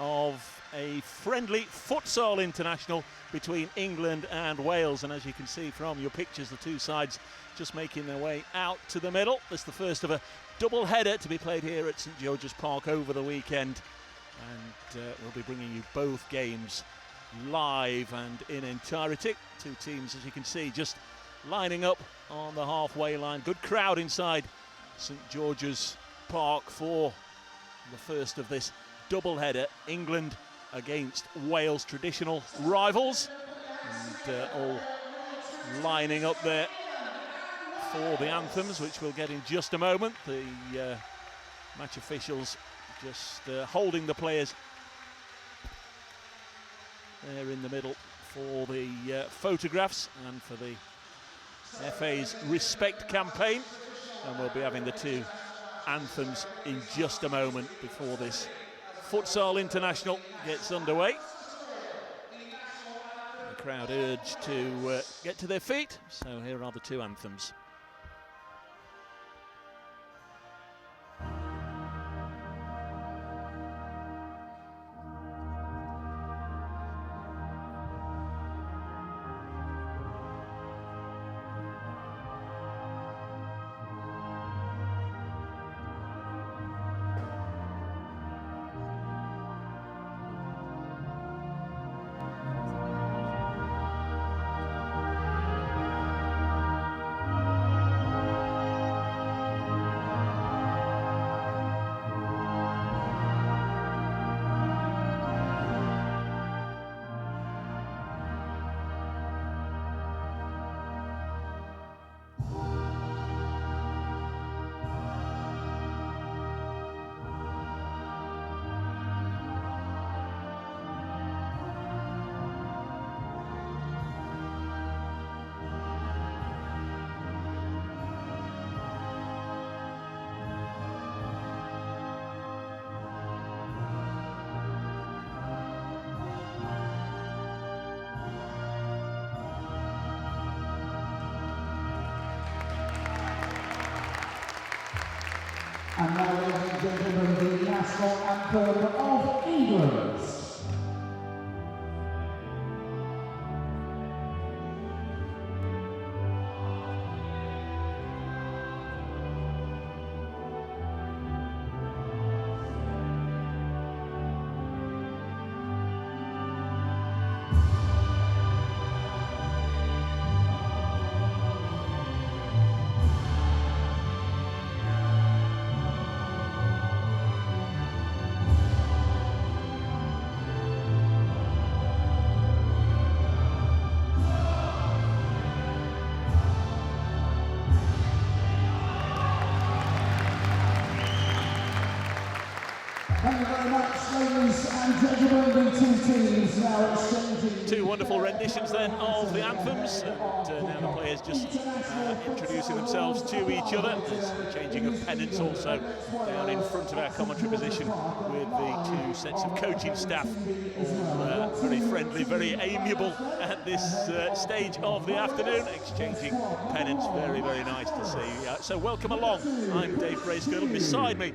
of a friendly futsal international between England and Wales. And as you can see from your pictures, the two sides just making their way out to the middle. This is the first of a double header to be played here at St George's Park over the weekend. And we'll be bringing you both games live and in entirety. Two teams, as you can see, just lining up on the halfway line. Good crowd inside St George's Park for the first of this double header. England against Wales, traditional rivals, and all lining up there for the anthems, which we'll get in just a moment. The match officials just holding the players there in the middle for the photographs and for the FA's Respect campaign. And we'll be having the two anthems in just a moment before this Futsal International gets underway. The crowd urged to get to their feet, so here are the two anthems. And now, ladies and gentlemen, the national anthem of England. Thank you very much, ladies and gentlemen. The two teams now exchanging. Two wonderful renditions then of the anthems, and now the players just introducing themselves to each other. There's the changing of pennants also down in front of our commentary position with the two sets of coaching staff, all very friendly, very amiable at this stage of the afternoon, exchanging pennants. Very, very nice to see. So welcome along. I'm Dave Bracegirdle. Beside me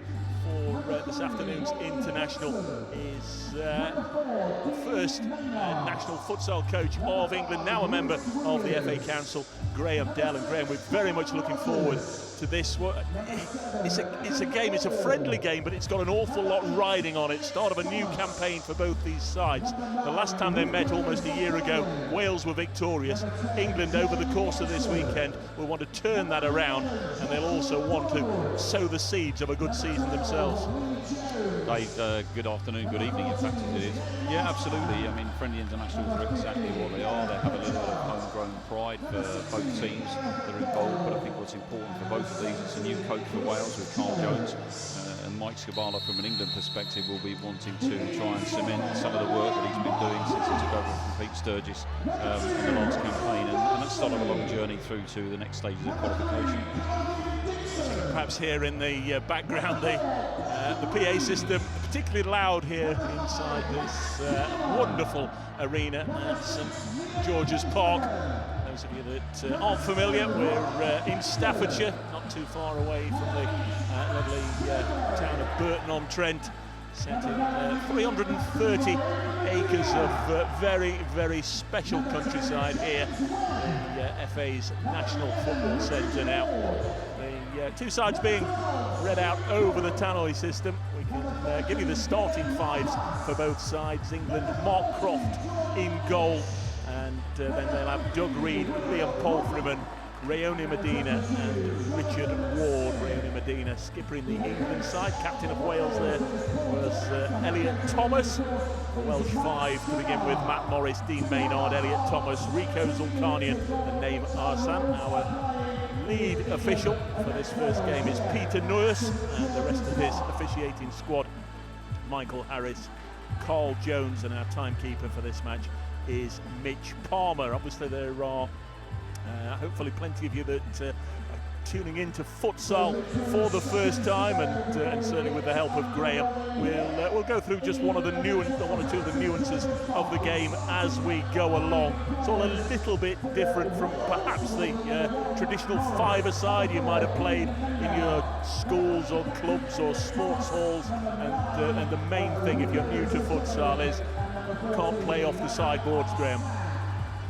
for this afternoon's international is the first national futsal coach of England, now a member of the FA Council, Graham Dell. And Graham, we're very much looking forward to this. It's a game, it's a friendly game, but it's got an awful lot riding on it. Start of a new campaign for both these sides. The last time they met almost a year ago, Wales were victorious. England, over the course of this weekend, will want to turn that around, and they'll also want to sow the seeds of a good season themselves. Dave, good afternoon, good evening, in fact it is. Yeah, absolutely. I mean, friendly internationals are exactly what they are. They have a little bit of homegrown pride for both teams that are involved, but I think what's important for both of these, it's a new coach for Wales with Carl Jones, and Mike Skubala from an England perspective will be wanting to try and cement some of the work that he's been doing since he took over from Pete Sturgis in the last campaign, and that's sort of a long journey through to the next stages of qualification. Perhaps here in the background, the PA system, particularly loud here inside this wonderful arena at St George's Park. Those of you that aren't familiar, we're in Staffordshire, not too far away from the lovely town of Burton-on-Trent. set in 330 acres of very, very special countryside here in the FA's National Football Centre now. The two sides being read out over the tannoy system. We can give you the starting fives for both sides. England, Mark Croft in goal, and then they'll have Doug Reid, Liam Freeman, Rayoni Medina and Richard Ward. Rayoni Medina skippering the England side. Captain of Wales there was Elliot Thomas. The Welsh five to begin with: Matt Morris, Dean Maynard, Elliot Thomas, Rico Zulkarnian and Naeem Arsan. Our lead official for this first game is Peter Nurse, and the rest of his officiating squad: Michael Harris, Carl Jones, and our timekeeper for this match is Mitch Palmer. Obviously there are hopefully plenty of you that are tuning into futsal for the first time, and certainly with the help of Graham, we'll go through just one or two of the nuances of the game as we go along. It's all a little bit different from perhaps the traditional five-a-side you might have played in your schools or clubs or sports halls, and the main thing if you're new to futsal is you can't play off the sideboards, Graham.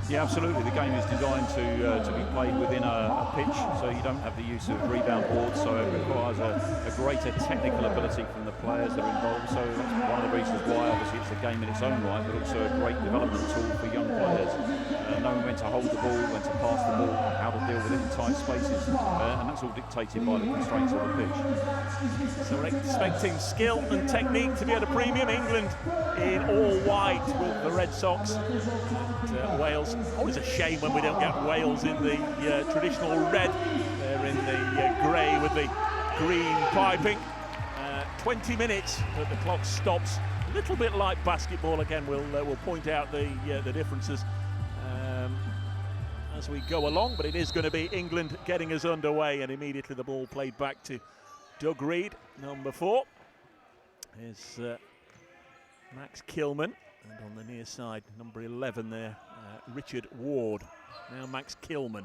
Yeah, absolutely. The game is designed to be played within a pitch, so you don't have the use of rebound boards, so it requires a greater technical ability from the players that are involved. So that's one of the reasons why obviously it's a game in its own right, but also a great development tool for young players. Knowing when to hold the ball, when to pass the ball, how to deal with it in tight spaces, and that's all dictated by the constraints of the pitch. So we're expecting skill and technique to be at a premium. England in all white with the Red Sox, and Wales. Always a shame when we don't get Wales in the traditional red. They're in the grey with the green piping. 20 minutes, but the clock stops. A little bit like basketball again. We'll point out the differences as we go along, but it is going to be England getting us underway, and immediately the ball played back to Doug Reid, number 4. Is Max Kilman, and on the near side, number 11 there, Richard Ward. Now Max Kilman.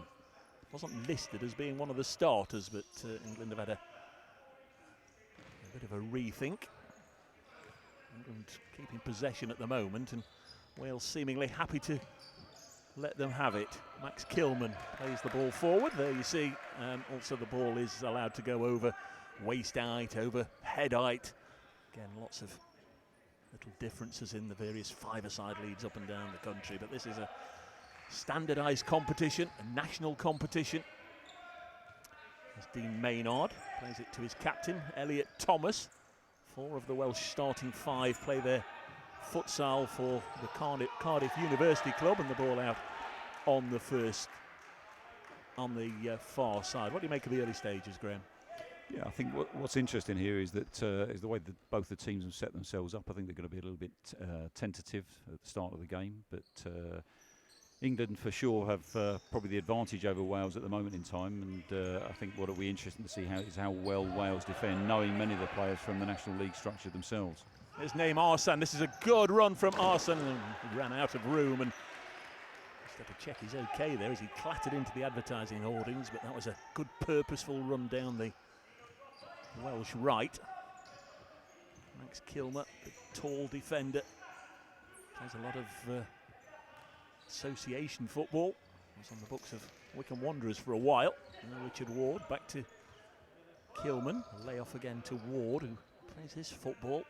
Wasn't listed as being one of the starters, but England have had a bit of a rethink. England keeping possession at the moment, and Wales seemingly happy to let them have it. Max Kilman plays the ball forward. There you see, also the ball is allowed to go over waist height, over head height. Again, lots of little differences in the various five-a-side leagues up and down the country, but this is a standardised competition, a national competition. As Dean Maynard plays it to his captain, Elliot Thomas. 4 of the Welsh starting 5 play their futsal for the Cardiff University Club, and the ball out on the far side. What do you make of the early stages, Graham? Yeah, I think what's interesting here is that is the way that both the teams have set themselves up. I think they're going to be a little bit tentative at the start of the game, but England for sure have probably the advantage over Wales at the moment in time, and I think what will be interesting to see is how well Wales defend, knowing many of the players from the National League structure themselves. There's Naeem Arsan. This is a good run from Arsan, and he ran out of room, and just have to check he's okay there as he clattered into the advertising hoardings, but that was a good purposeful run down the Welsh right. Max Kilmer, the tall defender, plays a lot of association football. Was on the books of Wycombe Wanderers for a while. Now Richard Ward back to Kilman. Lay off again to Ward, who plays his football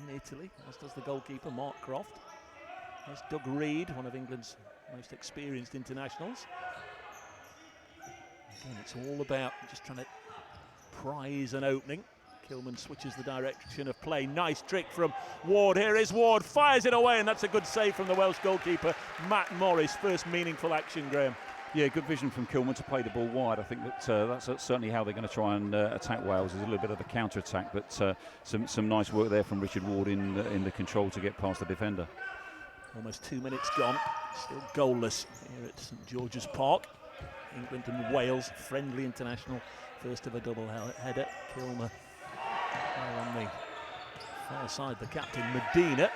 in Italy, as does the goalkeeper Mark Croft. There's Doug Reid, one of England's most experienced internationals. Again, it's all about just trying to prize an opening. Kilman switches the direction of play. Nice trick from Ward. Here is Ward, fires it away, and that's a good save from the Welsh goalkeeper Matt Morris. First meaningful action, Graham. Yeah, good vision from Kilman to play the ball wide. I think that's certainly how they're going to try and attack Wales. There's a little bit of a counter-attack, but some nice work there from Richard Ward in the control to get past the defender. Almost 2 minutes gone, still goalless here at St George's Park. England and Wales, friendly international, first of a double header. Kilmer on the far side, the captain Medina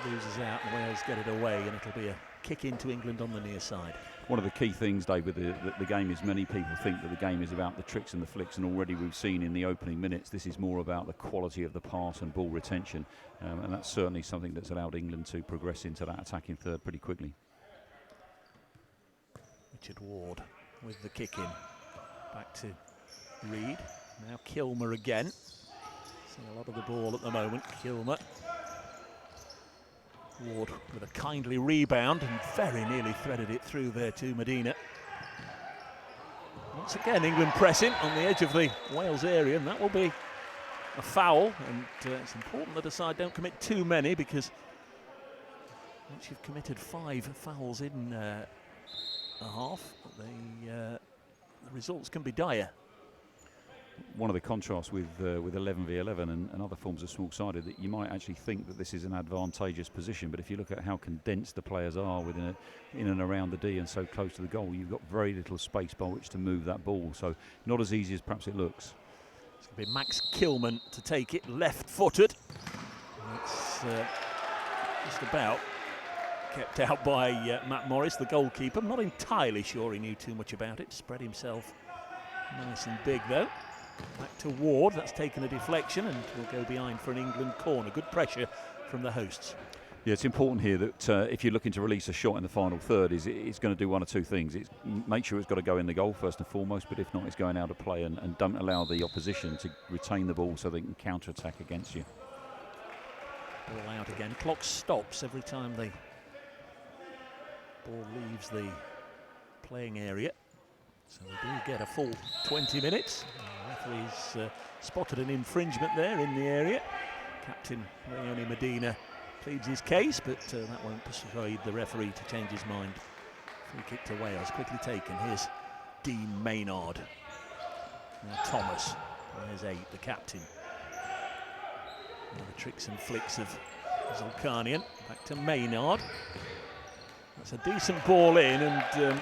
loses out, and Wales get it away, and it'll be a kick into England on the near side. one of the key things, Dave, with the game is many people think that the game is about the tricks and the flicks, and already we've seen in the opening minutes this is more about the quality of the pass and ball retention, and that's certainly something that's allowed England to progress into that attacking third pretty quickly. Richard Ward with the kick in. Back to Reid. Now Kilmer again. Seeing a lot of the ball at the moment. Kilmer. Ward with a kindly rebound and very nearly threaded it through there to Medina. Once again, England pressing on the edge of the Wales area, and that will be a foul. And it's important that a side don't commit too many, because once you've committed 5 fouls in a half, the results can be dire. One of the contrasts with 11v11 and other forms of small-sided, that you might actually think that this is an advantageous position, but if you look at how condensed the players are in and around the D and so close to the goal, you've got very little space by which to move that ball, so not as easy as perhaps it looks. It's going to be Max Kilman to take it, left-footed. It's just about kept out by Matt Morris, the goalkeeper. I'm not entirely sure he knew too much about it. Spread himself nice and big, though. Back to Ward, that's taken a deflection and will go behind for an England corner. Good pressure from the hosts. Yeah, it's important here that if you're looking to release a shot in the final third, it's going to do one of two things. It's make sure it's got to go in the goal first and foremost, but if not, it's going out of play, and don't allow the opposition to retain the ball so they can counter-attack against you. Ball out again. Clock stops every time the ball leaves the playing area. So we do get a full 20 minutes. The referee's spotted an infringement there in the area. Captain Leone Medina pleads his case, but that won't persuade the referee to change his mind. Free kick to Wales, quickly taken. Here's Dean Maynard. Now Thomas, there's 8, the captain. Now the tricks and flicks of Zulkarnian. Back to Maynard. That's a decent ball in, and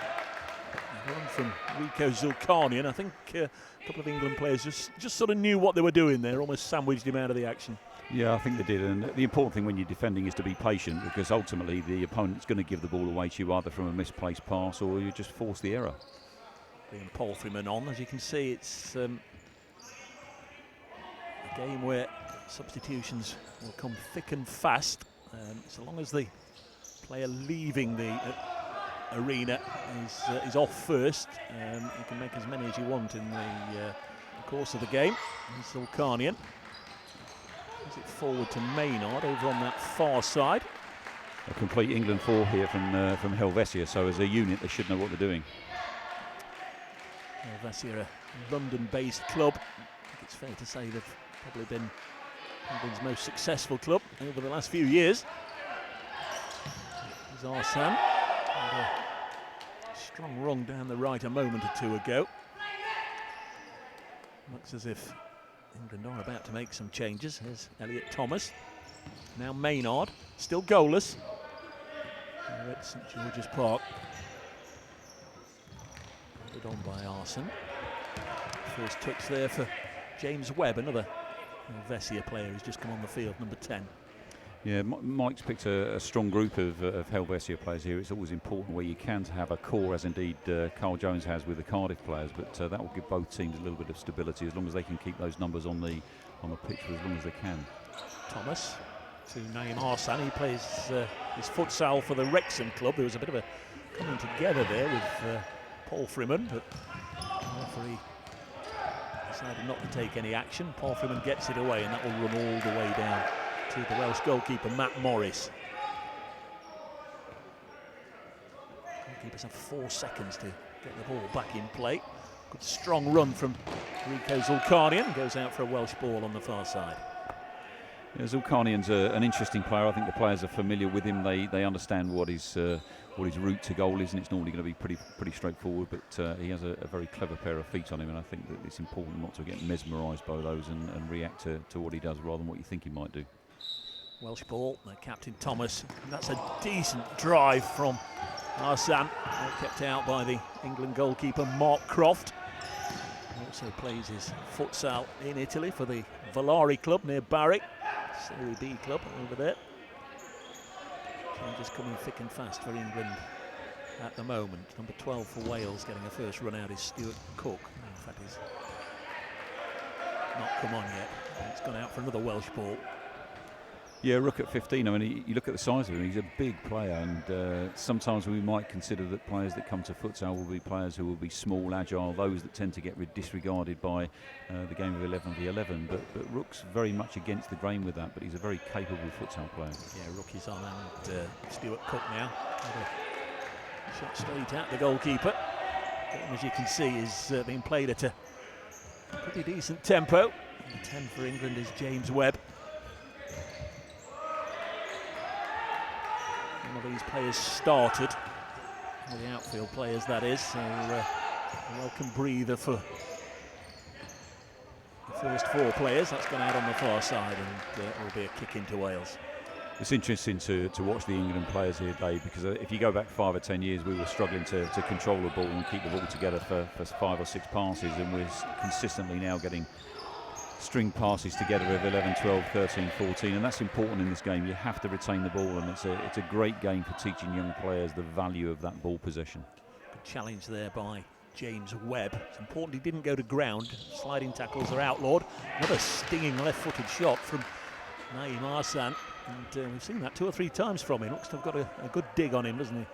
run from Rico Zulkarnian. I think a couple of England players just sort of knew what they were doing there, almost sandwiched him out of the action. Yeah, I think they did, and the important thing when you're defending is to be patient, because ultimately the opponent's going to give the ball away to you either from a misplaced pass or you just force the error. Being Paul Freeman on, as you can see, it's a game where substitutions will come thick and fast, so long as the player leaving the arena is off first. You can make as many as you want in the course of the game. Zulkarnian gives it forward to Maynard over on that far side. A complete England 4 here from Helvetia, so as a unit they should know what they're doing. Helvetia, a London-based club. I think it's fair to say they've probably been England's most successful club over the last few years. There's Arsene. And a strong run down the right a moment or two ago. Looks as if England are about to make some changes. Here's Elliot Thomas. Now Maynard, still goalless. Here at St George's Park. Put on by Arsene. First touch there for James Webb, another Helvetia player who's just come on the field, number 10. Yeah, Mike's picked a strong group of Helvetia players here. It's always important where you can to have a core, as indeed Carl Jones has with the Cardiff players, but that will give both teams a little bit of stability as long as they can keep those numbers on the pitch for as long as they can. Thomas to Naeem Arsene. He plays his futsal for the Wrexham club. There was a bit of a coming together there with Paul Freeman, but the referee decided not to take any action. Paul Freeman gets it away, and that will run all the way down to the Welsh goalkeeper, Matt Morris. Goalkeepers have 4 seconds to get the ball back in play. Good strong run from Rico Zulkarnian. Goes out for a Welsh ball on the far side. Yeah, Zulkarnian's an interesting player. I think the players are familiar with him. They understand what his route to goal is, and it's normally going to be pretty straightforward. But he has a very clever pair of feet on him, and I think that it's important not to get mesmerised by those and react to what he does rather than what you think he might do. Welsh ball, Captain Thomas. And that's a decent drive from Arsene. Kept out by the England goalkeeper, Mark Croft. He also plays his futsal in Italy for the Valari club near Bari. Serie B club over there. Changes coming thick and fast for England. at the moment. Number 12 for Wales getting a first run out is Stuart Cook. In fact, he's not come on yet. It's gone out for another Welsh ball. Yeah, Rook at 15. I mean, you look at the size of him, he's a big player, and sometimes we might consider that players that come to futsal will be players who will be small, agile, those that tend to get disregarded by the game of 11v11. But Rook's very much against the grain with that, but he's a very capable futsal player. Yeah, Rook is on, and Stuart Cook now. Shot straight at the goalkeeper. Game, as you can see, is being played at a pretty decent tempo. And 10 for England is James Webb. One of these players started, well, the outfield players that is, so a welcome breather for the first 4 players. That's gone out on the far side, and it will be a kick into Wales. It's interesting to watch the England players here, Dave, because if you go back 5 or 10 years, we were struggling to control the ball and keep the ball together for 5 or 6 passes, and we're consistently now getting string passes together of 11, 12, 13, 14, and that's important in this game. You have to retain the ball, and it's a great game for teaching young players the value of that ball possession. Good challenge there by James Webb. It's important he didn't go to ground. Sliding tackles are outlawed. Another stinging left-footed shot from Naeem Arsan, and we've seen that 2 or 3 times from him. Looks to have got a good dig on him, doesn't he?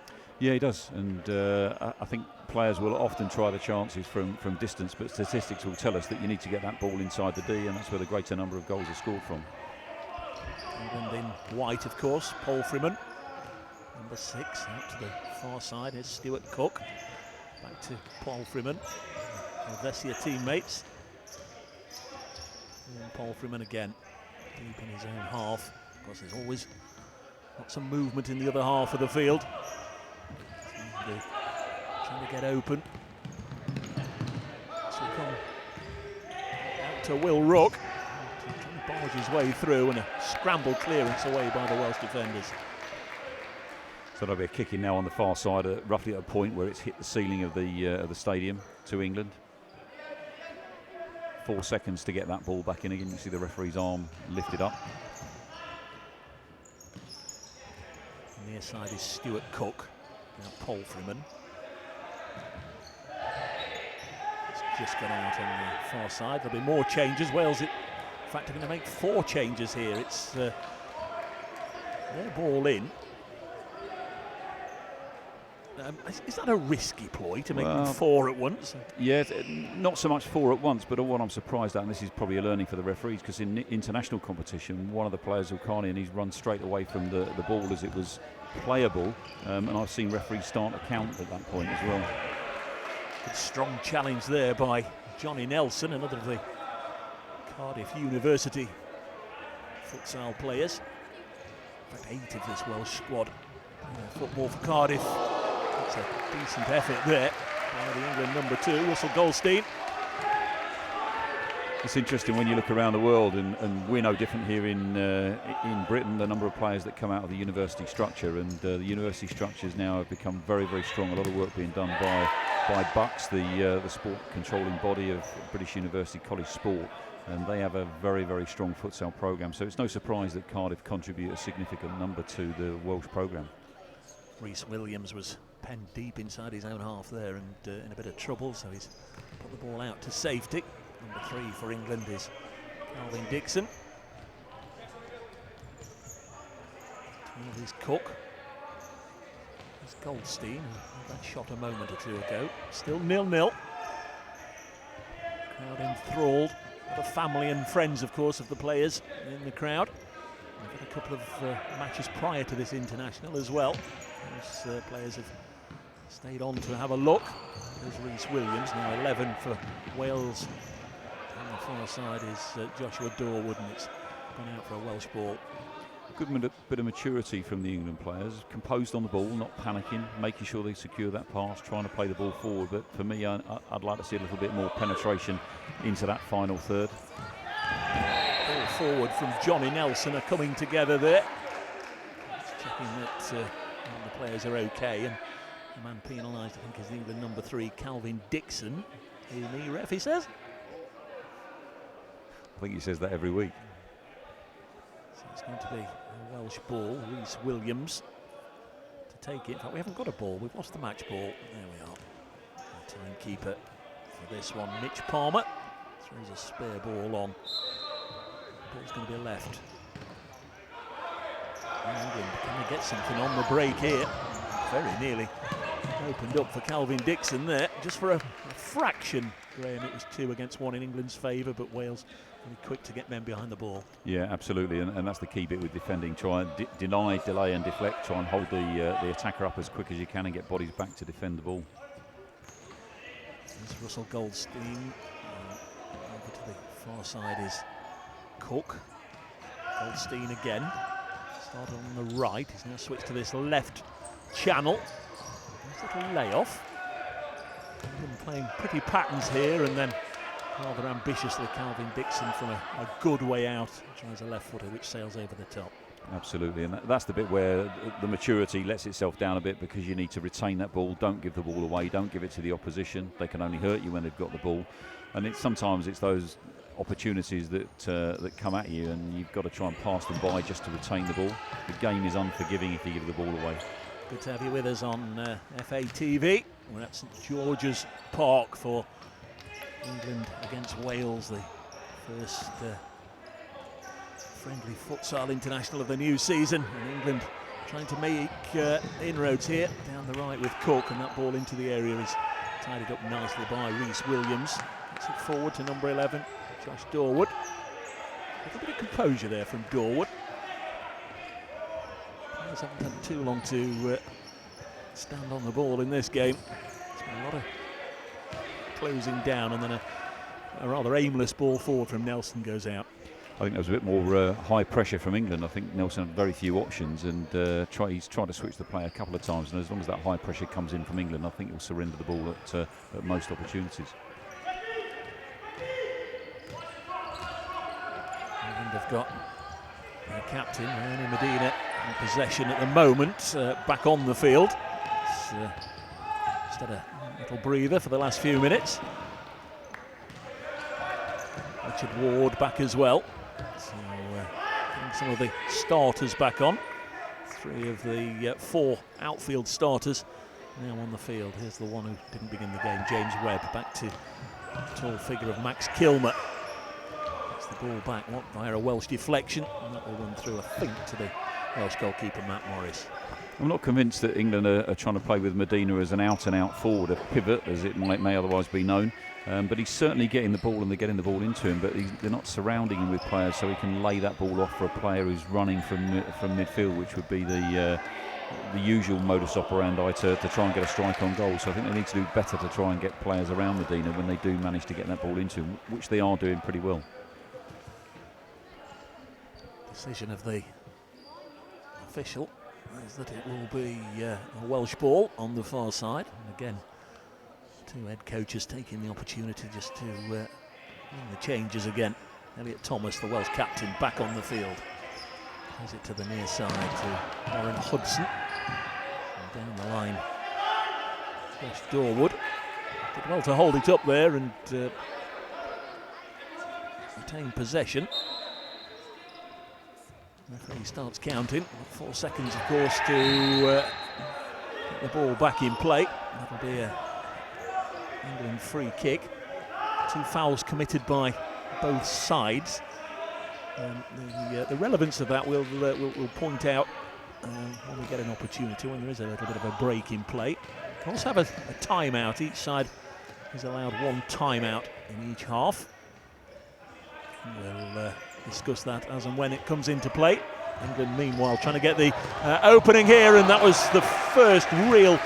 Yeah, he does, and I think players will often try the chances from distance, but statistics will tell us that you need to get that ball inside the D, and that's where the greater number of goals are scored from. England in white, of course. Paul Freeman, number 6, out to the far side. Here's Stuart Cook. Back to Paul Freeman. Helvetia teammates. And Paul Freeman again, deep in his own half. Of course, there's always lots of movement in the other half of the field. Trying to get open. So come out to Will Rook. Trying to barge his way through, and a scrambled clearance away by the Welsh defenders. So there'll be a kick in now on the far side, roughly at a point where it's hit the ceiling of the stadium to England. 4 seconds to get that ball back in again. You can see the referee's arm lifted up. Near side is Stuart Cook. Now Paul Freeman. It's just gone out on the far side. There'll be more changes. Wales, in fact, are going to make 4 changes here. It's their ball in. Is that a risky ploy to make 4 at once? Yeah, not so much 4 at once, but what I'm surprised at, and this is probably a learning for the referees, because in international competition, one of the players, Ulkani, he's run straight away from the ball as it was playable, and I've seen referees start to count at that point as well. Good strong challenge there by Johnny Nelson, another of the Cardiff University futsal players. In fact, 8 of this Welsh squad football for Cardiff. It's a decent effort there by the England number 2, Russell Goldstein. It's interesting when you look around the world, and we're no different here in Britain, the number of players that come out of the university structure, and the university structures now have become very, very strong. A lot of work being done by Bucks, the sport controlling body of British University College Sport, and they have a very, very strong futsal programme. So it's no surprise that Cardiff contribute a significant number to the Welsh programme. Rhys Williams was penned deep inside his own half there, and in a bit of trouble, so he's put the ball out to safety. Number 3 for England is Calvin Dixon. 12 is Cook. There's Goldstein, who had that shot a moment or 2 ago. Still 0-0. Crowd enthralled. The family and friends, of course, of the players in the crowd. We've got a couple of matches prior to this international as well. Those players have stayed on to have a look. There's Rhys Williams, now 11 for Wales. On the far side is Joshua Dorwood, and it's gone out for a Welsh ball. Good bit of maturity from the England players, composed on the ball, not panicking, making sure they secure that pass, trying to play the ball forward. But for me, I'd like to see a little bit more penetration into that final third. Ball forward from Johnny Nelson are coming together there. Just checking that all the players are okay, and the man penalised, I think, is the England number 3, Calvin Dixon. Hear me, ref, he says. I think he says that every week. So it's going to be a Welsh ball. Rhys Williams to take it. In fact, we haven't got a ball. We've lost the match ball. There we are. The timekeeper for this one, Mitch Palmer, throws a spare ball on. The ball's going to be left. England, can they get something on the break here? Very nearly opened up for Calvin Dixon there, just for a fraction. Graham, it was 2 against 1 in England's favour, but Wales really quick to get men behind the ball. Yeah, absolutely, and that's the key bit with defending. Try and deny, delay and deflect. Try and hold the attacker up as quick as you can and get bodies back to defend the ball. There's Russell Goldstein. Over to the far side is Cook. Goldstein again. Started on the right. He's now switched to this left channel. Nice little layoff. England playing pretty patterns here, and then rather ambitiously Calvin Dixon from a good way out tries a left footer which sails over the top. Absolutely, and that's the bit where the maturity lets itself down a bit, because you need to retain that ball. Don't give the ball away, don't give it to the opposition. They can only hurt you when they've got the ball, and sometimes it's those opportunities that come at you, and you've got to try and pass them by just to retain the ball. The game is unforgiving if you give the ball away. Good to have you with us on FA TV. We're at St George's Park for England against Wales, the first friendly futsal international of the new season. And England trying to make inroads here down the right with Cook, and that ball into the area is tidied up nicely by Rhys Williams. Gets it forward to number 11, Josh Dorwood. A bit of composure there from Dorwood. Players haven't had too long to stand on the ball in this game. It's been a lot of closing down, and then a rather aimless ball forward from Nelson goes out. I think there was a bit more high pressure from England. I think Nelson had very few options, and he's tried to switch the play a couple of times, and as long as that high pressure comes in from England, I think he'll surrender the ball at most opportunities. England have got their captain, Ernie Medina, in possession at the moment, back on the field. Just had a little breather for the last few minutes. Richard Ward back as well. So getting some of the starters back on. 3 of the 4 outfield starters now on the field. Here's the one who didn't begin the game, James Webb, back to the tall figure of Max Kilmer. Gets the ball back via a Welsh deflection, and that will run through, I think, to the Welsh goalkeeper Matt Morris. I'm not convinced that England are trying to play with Medina as an out-and-out forward, a pivot, as it may otherwise be known. But he's certainly getting the ball, and they're getting the ball into him, but they're not surrounding him with players so he can lay that ball off for a player who's running from midfield, which would be the usual modus operandi to try and get a strike on goal. So I think they need to do better to try and get players around Medina when they do manage to get that ball into him, which they are doing pretty well. Decision of the official is that it will be a Welsh ball on the far side. And again, 2 head coaches taking the opportunity just to bring the changes again. Elliot Thomas, the Welsh captain, back on the field. Plays it to the near side to Warren Hudson. And down the line, Josh Dorwood. Did well to hold it up there and retain possession. Referee starts counting. 4 seconds, of course, to get the ball back in play. That'll be a England free kick. 2 fouls committed by both sides. The relevance of that we'll point out when we get an opportunity, when there is a little bit of a break in play. We'll also have a timeout. Each side is allowed 1 timeout in each half. We'll discuss that as and when it comes into play. England, meanwhile, trying to get the opening here, and that was the first real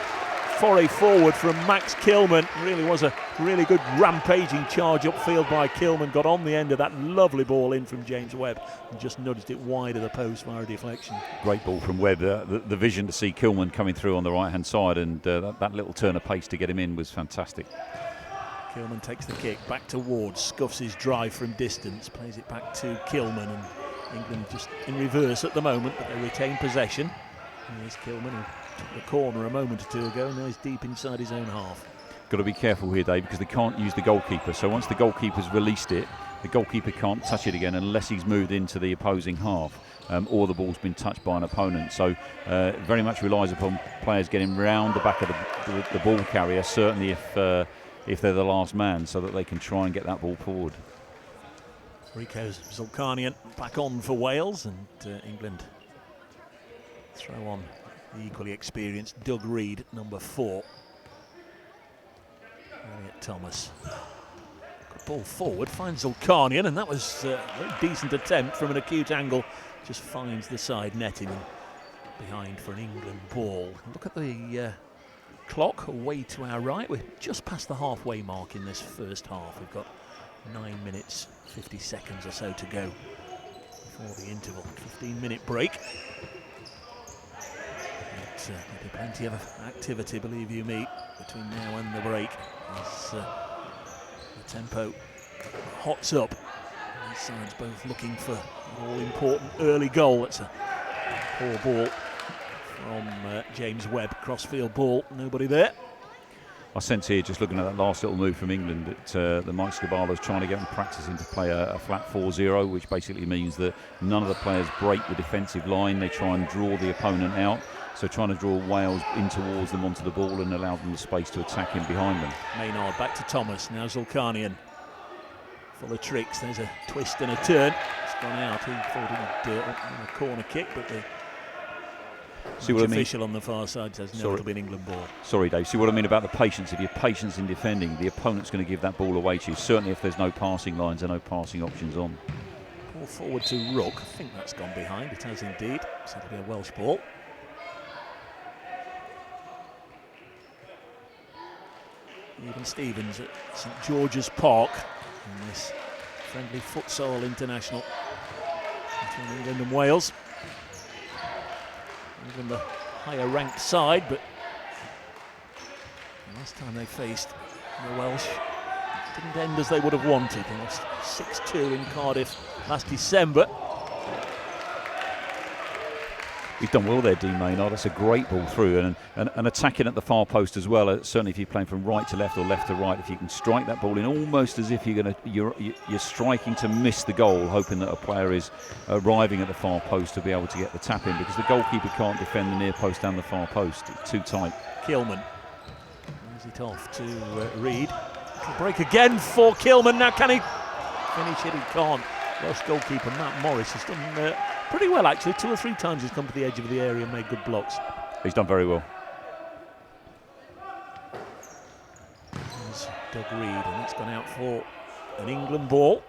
foray forward from Max Kilman. Really was a really good rampaging charge upfield by Kilman. Got on the end of that lovely ball in from James Webb and just nudged it wide of the post via a deflection. Great ball from Webb. The vision to see Kilman coming through on the right-hand side, and that little turn of pace to get him in was fantastic. Kilman takes the kick back to Ward, scuffs his drive from distance, plays it back to Kilman, and England just in reverse at the moment, but they retain possession. Here's Kilman, who took the corner a moment or 2 ago, and now he's deep inside his own half. Got to be careful here, Dave, because they can't use the goalkeeper. So once the goalkeeper's released it, the goalkeeper can't touch it again unless he's moved into the opposing half. Or the ball's been touched by an opponent. So very much relies upon players getting round the back of the ball carrier, certainly if they're the last man, so that they can try and get that ball forward. Rico Zulkarnian back on for Wales, and England throw on the equally experienced Doug Reid, number 4. Elliot Thomas. Good ball forward, finds Zulkarnian, and that was a very decent attempt from an acute angle. Just finds the side netting and behind for an England ball. Look at the clock away to our right. We're just past the halfway mark in this first half. We've got 9 minutes, 50 seconds or so to go before the interval. 15-minute break. There'll be plenty of activity, believe you me, between now and the break, as the tempo hots up. These sides both looking for an all-important early goal. It's a poor ball from James Webb, crossfield ball, nobody there. I sense here, just looking at that last little move from England, that Mike Skubala is trying to get them practicing to play a flat 4-0, which basically means that none of the players break the defensive line. They try and draw the opponent out. So trying to draw Wales in towards them onto the ball and allow them the space to attack in behind them. Maynard back to Thomas, now Zulkarnian. Full of tricks, there's a twist and a turn. It's gone out, he thought he'd on a corner kick, but the official on the far side says no, it'll be an England ball. Sorry Dave, see what I mean about the patience. If you're patient in defending, the opponent's going to give that ball away to you, certainly if there's no passing lines and no passing options on. Ball forward to Rook, I think that's gone behind, it has indeed, so it'll be a Welsh ball. Even Stevens at St George's Park in this friendly futsal international between England and Wales. England the higher ranked side, but the last time they faced the Welsh didn't end as they would have wanted. They lost 6-2 in Cardiff last December. He's done well there, Dean Maynard. That's a great ball through and attacking at the far post as well. Certainly, if you're playing from right to left or left to right, if you can strike that ball in almost as if you're striking to miss the goal, hoping that a player is arriving at the far post to be able to get the tap in, because the goalkeeper can't defend the near post and the far post. It's too tight. Kilman moves it off to Reid. Break again for Kilman. Now can he finish it? He can't. Welsh goalkeeper Matt Morris has done pretty well actually. 2 or 3 times he's come to the edge of the area and made good blocks. He's done very well. There's Doug Reid, and it's gone out for an England ball.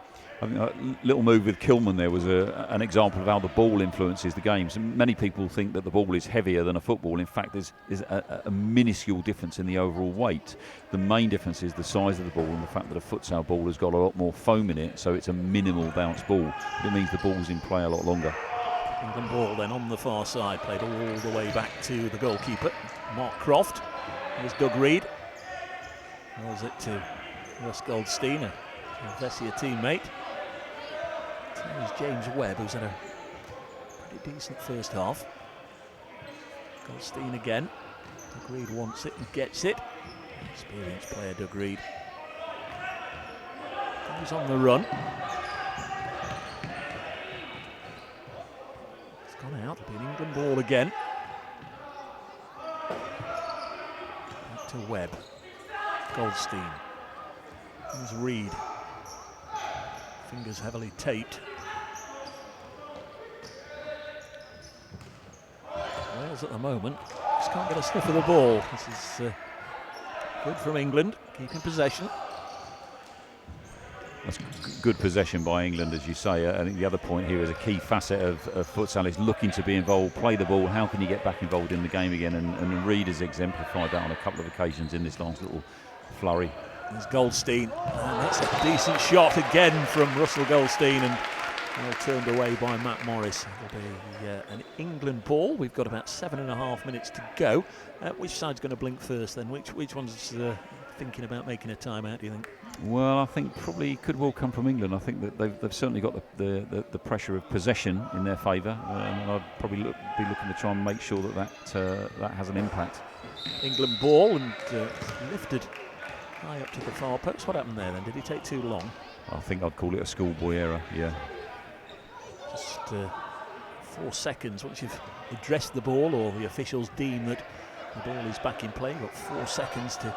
I think a little move with Kilman there was an example of how the ball influences the game. So many people think that the ball is heavier than a football. In fact, there's a minuscule difference in the overall weight. The main difference is the size of the ball and the fact that a futsal ball has got a lot more foam in it, so it's a minimal bounce ball. It means the ball's in play a lot longer. England ball then on the far side, played all the way back to the goalkeeper, Mark Croft. There's Doug Reid. Rolls it to Russ Goldstein, a Vessia teammate. There's James Webb, who's had a pretty decent first half. Goldstein again. Doug Reid wants it and gets it. Experienced player Doug Reid. Goes on the run. It's gone out. It'll be an England ball again. Back to Webb. Goldstein. There's Reid. Fingers heavily taped. Wales at the moment just can't get a sniff of the ball. This is good from England, keeping possession. That's good possession by England, as you say. I think the other point here is a key facet of futsal is looking to be involved, play the ball. How can you get back involved in the game again? And Reid has exemplified that on a couple of occasions in this last little flurry. There's Goldstein, and that's a decent shot again from Russell Goldstein, and well turned away by Matt Morris. It'll be an England ball. We've got about 7.5 minutes to go. Which side's going to blink first then? Which one's thinking about making a timeout, do you think? Well, I think probably could well come from England. I think that they've certainly got the pressure of possession in their favour, and I'd probably be looking to try and make sure that has an impact. England ball, and lifted high up to the far post. What happened there then? Did he take too long? I think I'd call it a schoolboy error, yeah. Just 4 seconds once you've addressed the ball or the officials deem that the ball is back in play. You've got 4 seconds to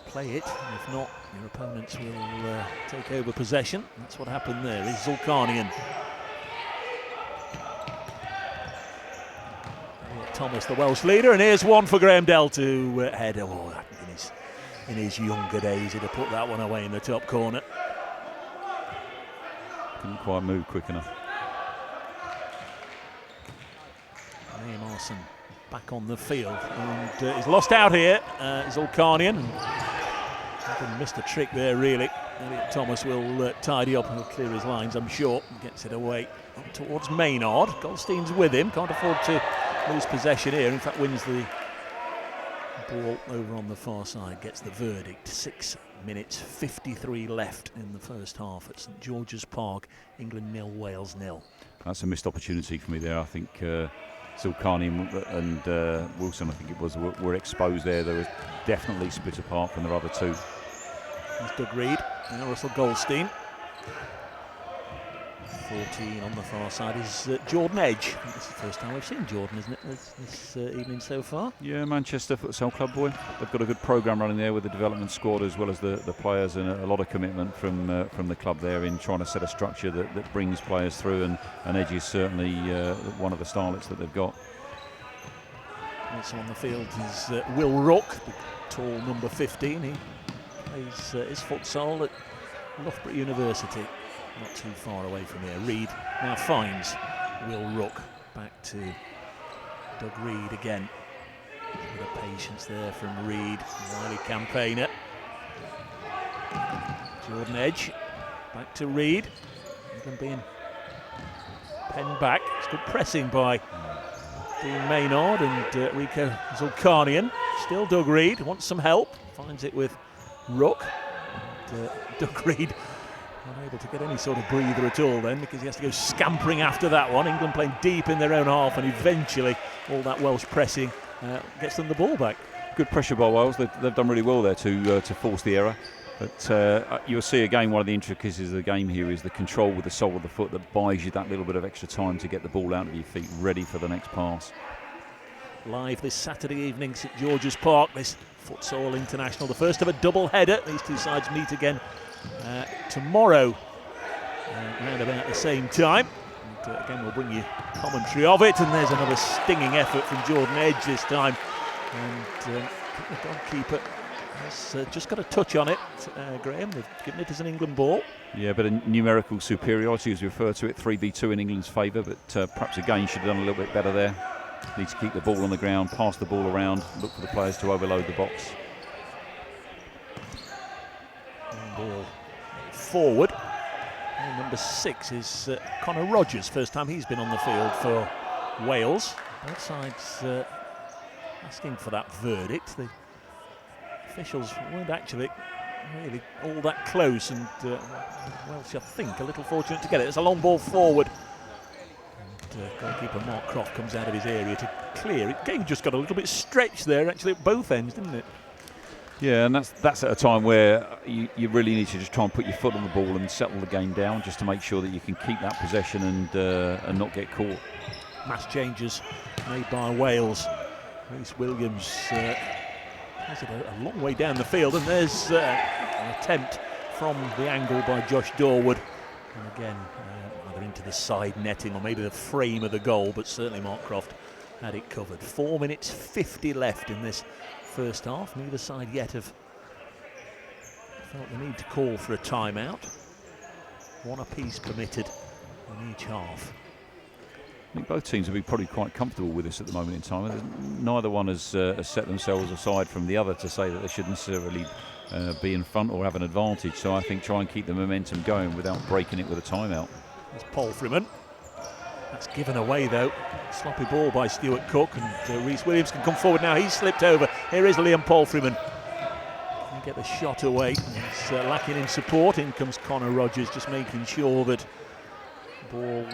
play it. And if not, your opponents will take over possession. That's what happened there. Is Zulkarnian. Thomas, the Welsh leader, and here's one for Graham Dell to head. Oh, in his younger days, he'd have put that one away in the top corner. Couldn't quite move quick enough. Neymarson back on the field, and he's lost out here. Zulkarnian missed a trick there, really. Elliot Thomas will tidy up and clear his lines, I'm sure. Gets it away up towards Maynard. Goldstein's with him, can't afford to lose possession here. In fact, wins the ball over on the far side, gets the verdict. 6 minutes 53 left in the first half at St George's Park. England 0, Wales 0. That's a missed opportunity for me there. I think Zulkarnian and Wilson, I think it was, were exposed there. They were definitely split apart from their other two. There's Doug Reed, now Russell Goldstein. 14 on the far side is Jordan Edge. I think this is the first time we've seen Jordan, isn't it, this evening so far? Yeah, Manchester Futsal Club boy. They've got a good programme running there with the development squad as well as the players, and a lot of commitment from the club there in trying to set a structure that brings players through, and Edge is certainly one of the starlets that they've got. Also on the field is Will Rook, the tall number 15. He plays his futsal at Loughborough University. Not too far away from here. Reed now finds Will Rook. Back to Doug Reed again. A bit of patience there from Reed. Wily campaigner. Jordan Edge. Back to Reed. England being penned back. It's good pressing by Dean Maynard and Rico Zulkarnian. Still Doug Reed. Wants some help. Finds it with Rook. And, Doug Reed unable to get any sort of breather at all then, because he has to go scampering after that one. England playing deep in their own half, and eventually all that Welsh pressing gets them the ball back. Good pressure by Wales. They've done really well there to force the error. But you'll see again, one of the intricacies of the game here is the control with the sole of the foot that buys you that little bit of extra time to get the ball out of your feet, ready for the next pass. Live this Saturday evening, St George's Park, this Futsal International, the first of a double header. These two sides meet again tomorrow around about the same time. And, again, we'll bring you commentary of it. And there's another stinging effort from Jordan Edge this time. And the goalkeeper has just got a touch on it, Graham. They've given it as an England ball. Yeah, but a numerical superiority, as we refer to it, 3v2 in England's favour. But perhaps again should have done a little bit better there. Needs to keep the ball on the ground, pass the ball around, look for the players to overload the box. Ball forward. And number 6 is Conor Rogers. First time he's been on the field for Wales. Both sides asking for that verdict. The officials weren't actually really all that close, and Welsh, I think, a little fortunate to get it. It's a long ball forward. And goalkeeper Mark Croft comes out of his area to clear it. Game just got a little bit stretched there, actually, at both ends, didn't it? Yeah, and that's at a time where you really need to just try and put your foot on the ball and settle the game down, just to make sure that you can keep that possession and not get caught. Mass changes made by Wales. Rhys Williams has it a long way down the field, and there's an attempt from the angle by Josh Dorwood. And again, either into the side netting or maybe the frame of the goal, but certainly Mark Croft had it covered. 4 minutes 50 left in this first half. Neither side yet have felt the need to call for a timeout. One apiece permitted in each half. I think both teams will be probably quite comfortable with this at the moment in time. Neither one has set themselves aside from the other to say that they shouldn't necessarily be in front or have an advantage. So I think try and keep the momentum going without breaking it with a timeout. There's Paul Freeman. That's given away though. Sloppy ball by Stuart Cook, and Rhys Williams can come forward now. He's slipped over. Here is Liam Paul Freeman. Can he get the shot away? He's lacking in support. In comes Conor Rogers, just making sure that ball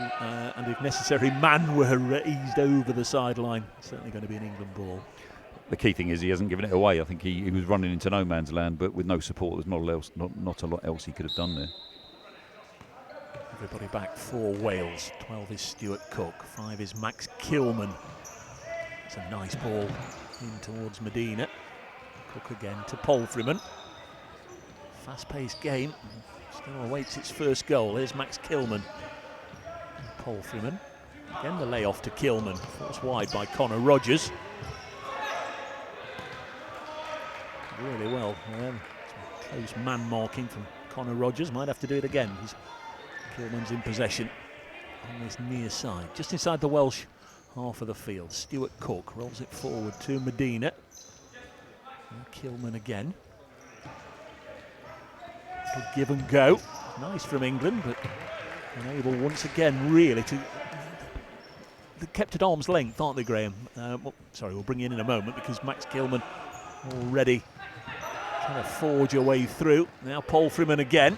and if necessary man were eased over the sideline. Certainly going to be an England ball. the key thing is he hasn't given it away. I think he was running into no man's land, but with no support, there's not a lot else he could have done there. Everybody back for Wales. 12 is Stuart Cook, 5 is Max Kilman. It's a nice ball in towards Medina. Cook again to Freeman. Fast-paced game. Still awaits its first goal. Here's Max Kilman. Freeman. Again the layoff to Kilman. Forced wide by Connor Rogers. Really well. Close man marking from Connor Rogers. Might have to do it again. Kilman's in possession on this near side. Just inside the Welsh half of the field. Stuart Cook rolls it forward to Medina. And Kilman again. Good give and go. Nice from England, but unable once again really to... They're kept at arm's length, aren't they, Graham? Sorry, we'll bring you in a moment because Max Kilman already trying to forge a way through. Now Freeman again.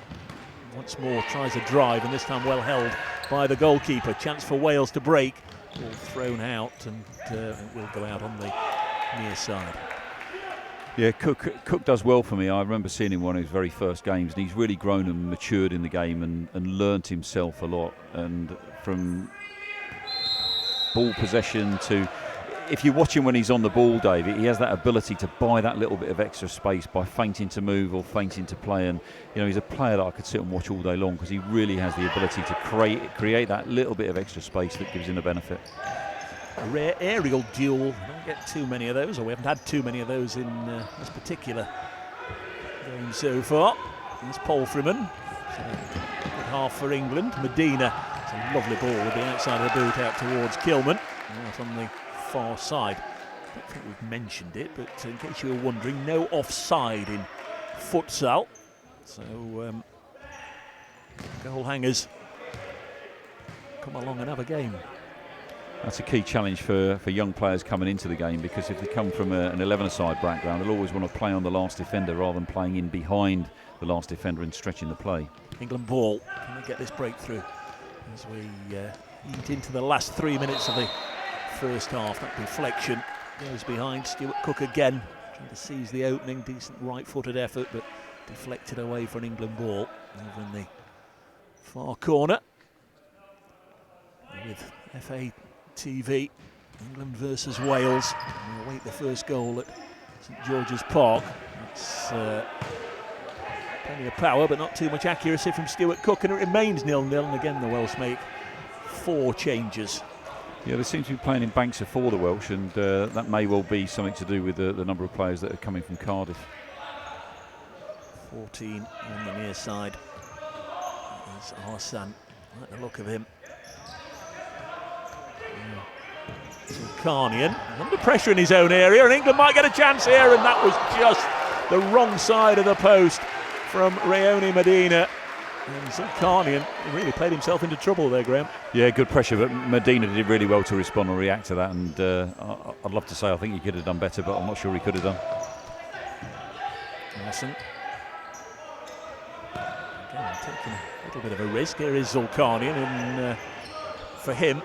Once more tries a drive, and this time well held by the goalkeeper. Chance for Wales to break. Ball thrown out, and it will go out on the near side. Yeah, Cook does well for me. I remember seeing him one of his very first games, and he's really grown and matured in the game and learnt himself a lot. And from ball possession to... If you watch him when he's on the ball, Dave, he has that ability to buy that little bit of extra space by feinting to move or feinting to play. And he's a player that I could sit and watch all day long because he really has the ability to create that little bit of extra space that gives him a benefit. A rare aerial duel. We don't get too many of those, or we haven't had too many of those in this particular game so far. There's Freeman. Good half for England. Medina. It's a lovely ball with the outside of the boot out towards Kilman. Out on the far side. I don't think we've mentioned it, but in case you were wondering, no offside in futsal. So goal hangers come along and have a game. That's a key challenge for young players coming into the game, because if they come from an 11-a-side background, they'll always want to play on the last defender rather than playing in behind the last defender and stretching the play. England ball. Can they get this breakthrough as we eat into the last 3 minutes of the first half? That deflection goes behind. Stuart Cook again trying to seize the opening. Decent right-footed effort, but deflected away for an England ball over in the far corner. With FA TV, England versus Wales. And we await the first goal at St George's Park. It's plenty of power, but not too much accuracy from Stuart Cook, and it remains 0-0. And again, the Welsh make 4 changes. Yeah, they seem to be playing in banks of 4, the Welsh, and that may well be something to do with the number of players that are coming from Cardiff. 14 on the near side. There's Arsene. I like the look of him. Zulkarnian under pressure in his own area, and England might get a chance here, and that was just the wrong side of the post from Rayoni Medina. And Zulkarnian really played himself into trouble there, Graham. Yeah, good pressure, but Medina did really well to respond and react to that, and I'd love to say I think he could have done better, but I'm not sure he could have done. Nelson. Again, taking a little bit of a risk. Here is Zulkarnian, and for him,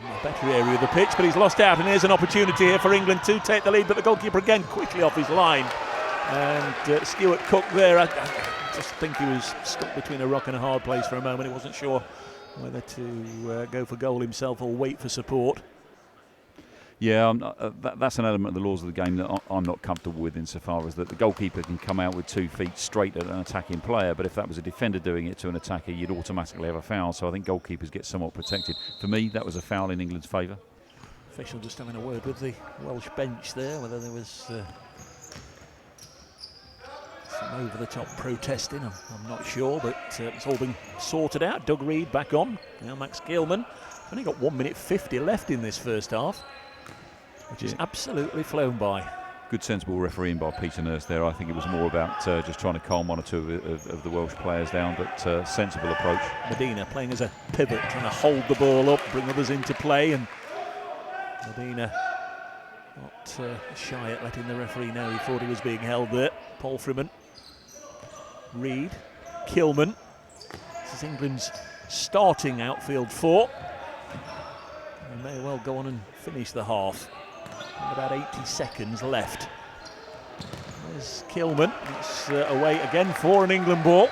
a better area of the pitch, but he's lost out, and here's an opportunity here for England to take the lead, but the goalkeeper again quickly off his line. And Stuart Cook there, I just think he was stuck between a rock and a hard place for a moment. He wasn't sure whether to go for goal himself or wait for support. Yeah, that's an element of the laws of the game that I'm not comfortable with, insofar as that the goalkeeper can come out with 2 feet straight at an attacking player, but if that was a defender doing it to an attacker, you'd automatically have a foul. So I think goalkeepers get somewhat protected. For me, that was a foul in England's favour. Official just having a word with the Welsh bench there, whether there was some over-the-top protesting, I'm not sure, but it's all been sorted out. Doug Reed back on, now Max Kilman. Only got 1 minute 50 left in this first half, which is absolutely flown by. Good sensible refereeing by Peter Nurse there. I think it was more about just trying to calm 1 or 2 of the Welsh players down, but sensible approach. Medina playing as a pivot, trying to hold the ball up, bring others into play, and Medina not shy at letting the referee know he thought he was being held there. Freeman, Reed, Kilman. This is England's starting outfield 4. They may well go on and finish the half. And about 80 seconds left. There's Kilman. It's away again for an England ball.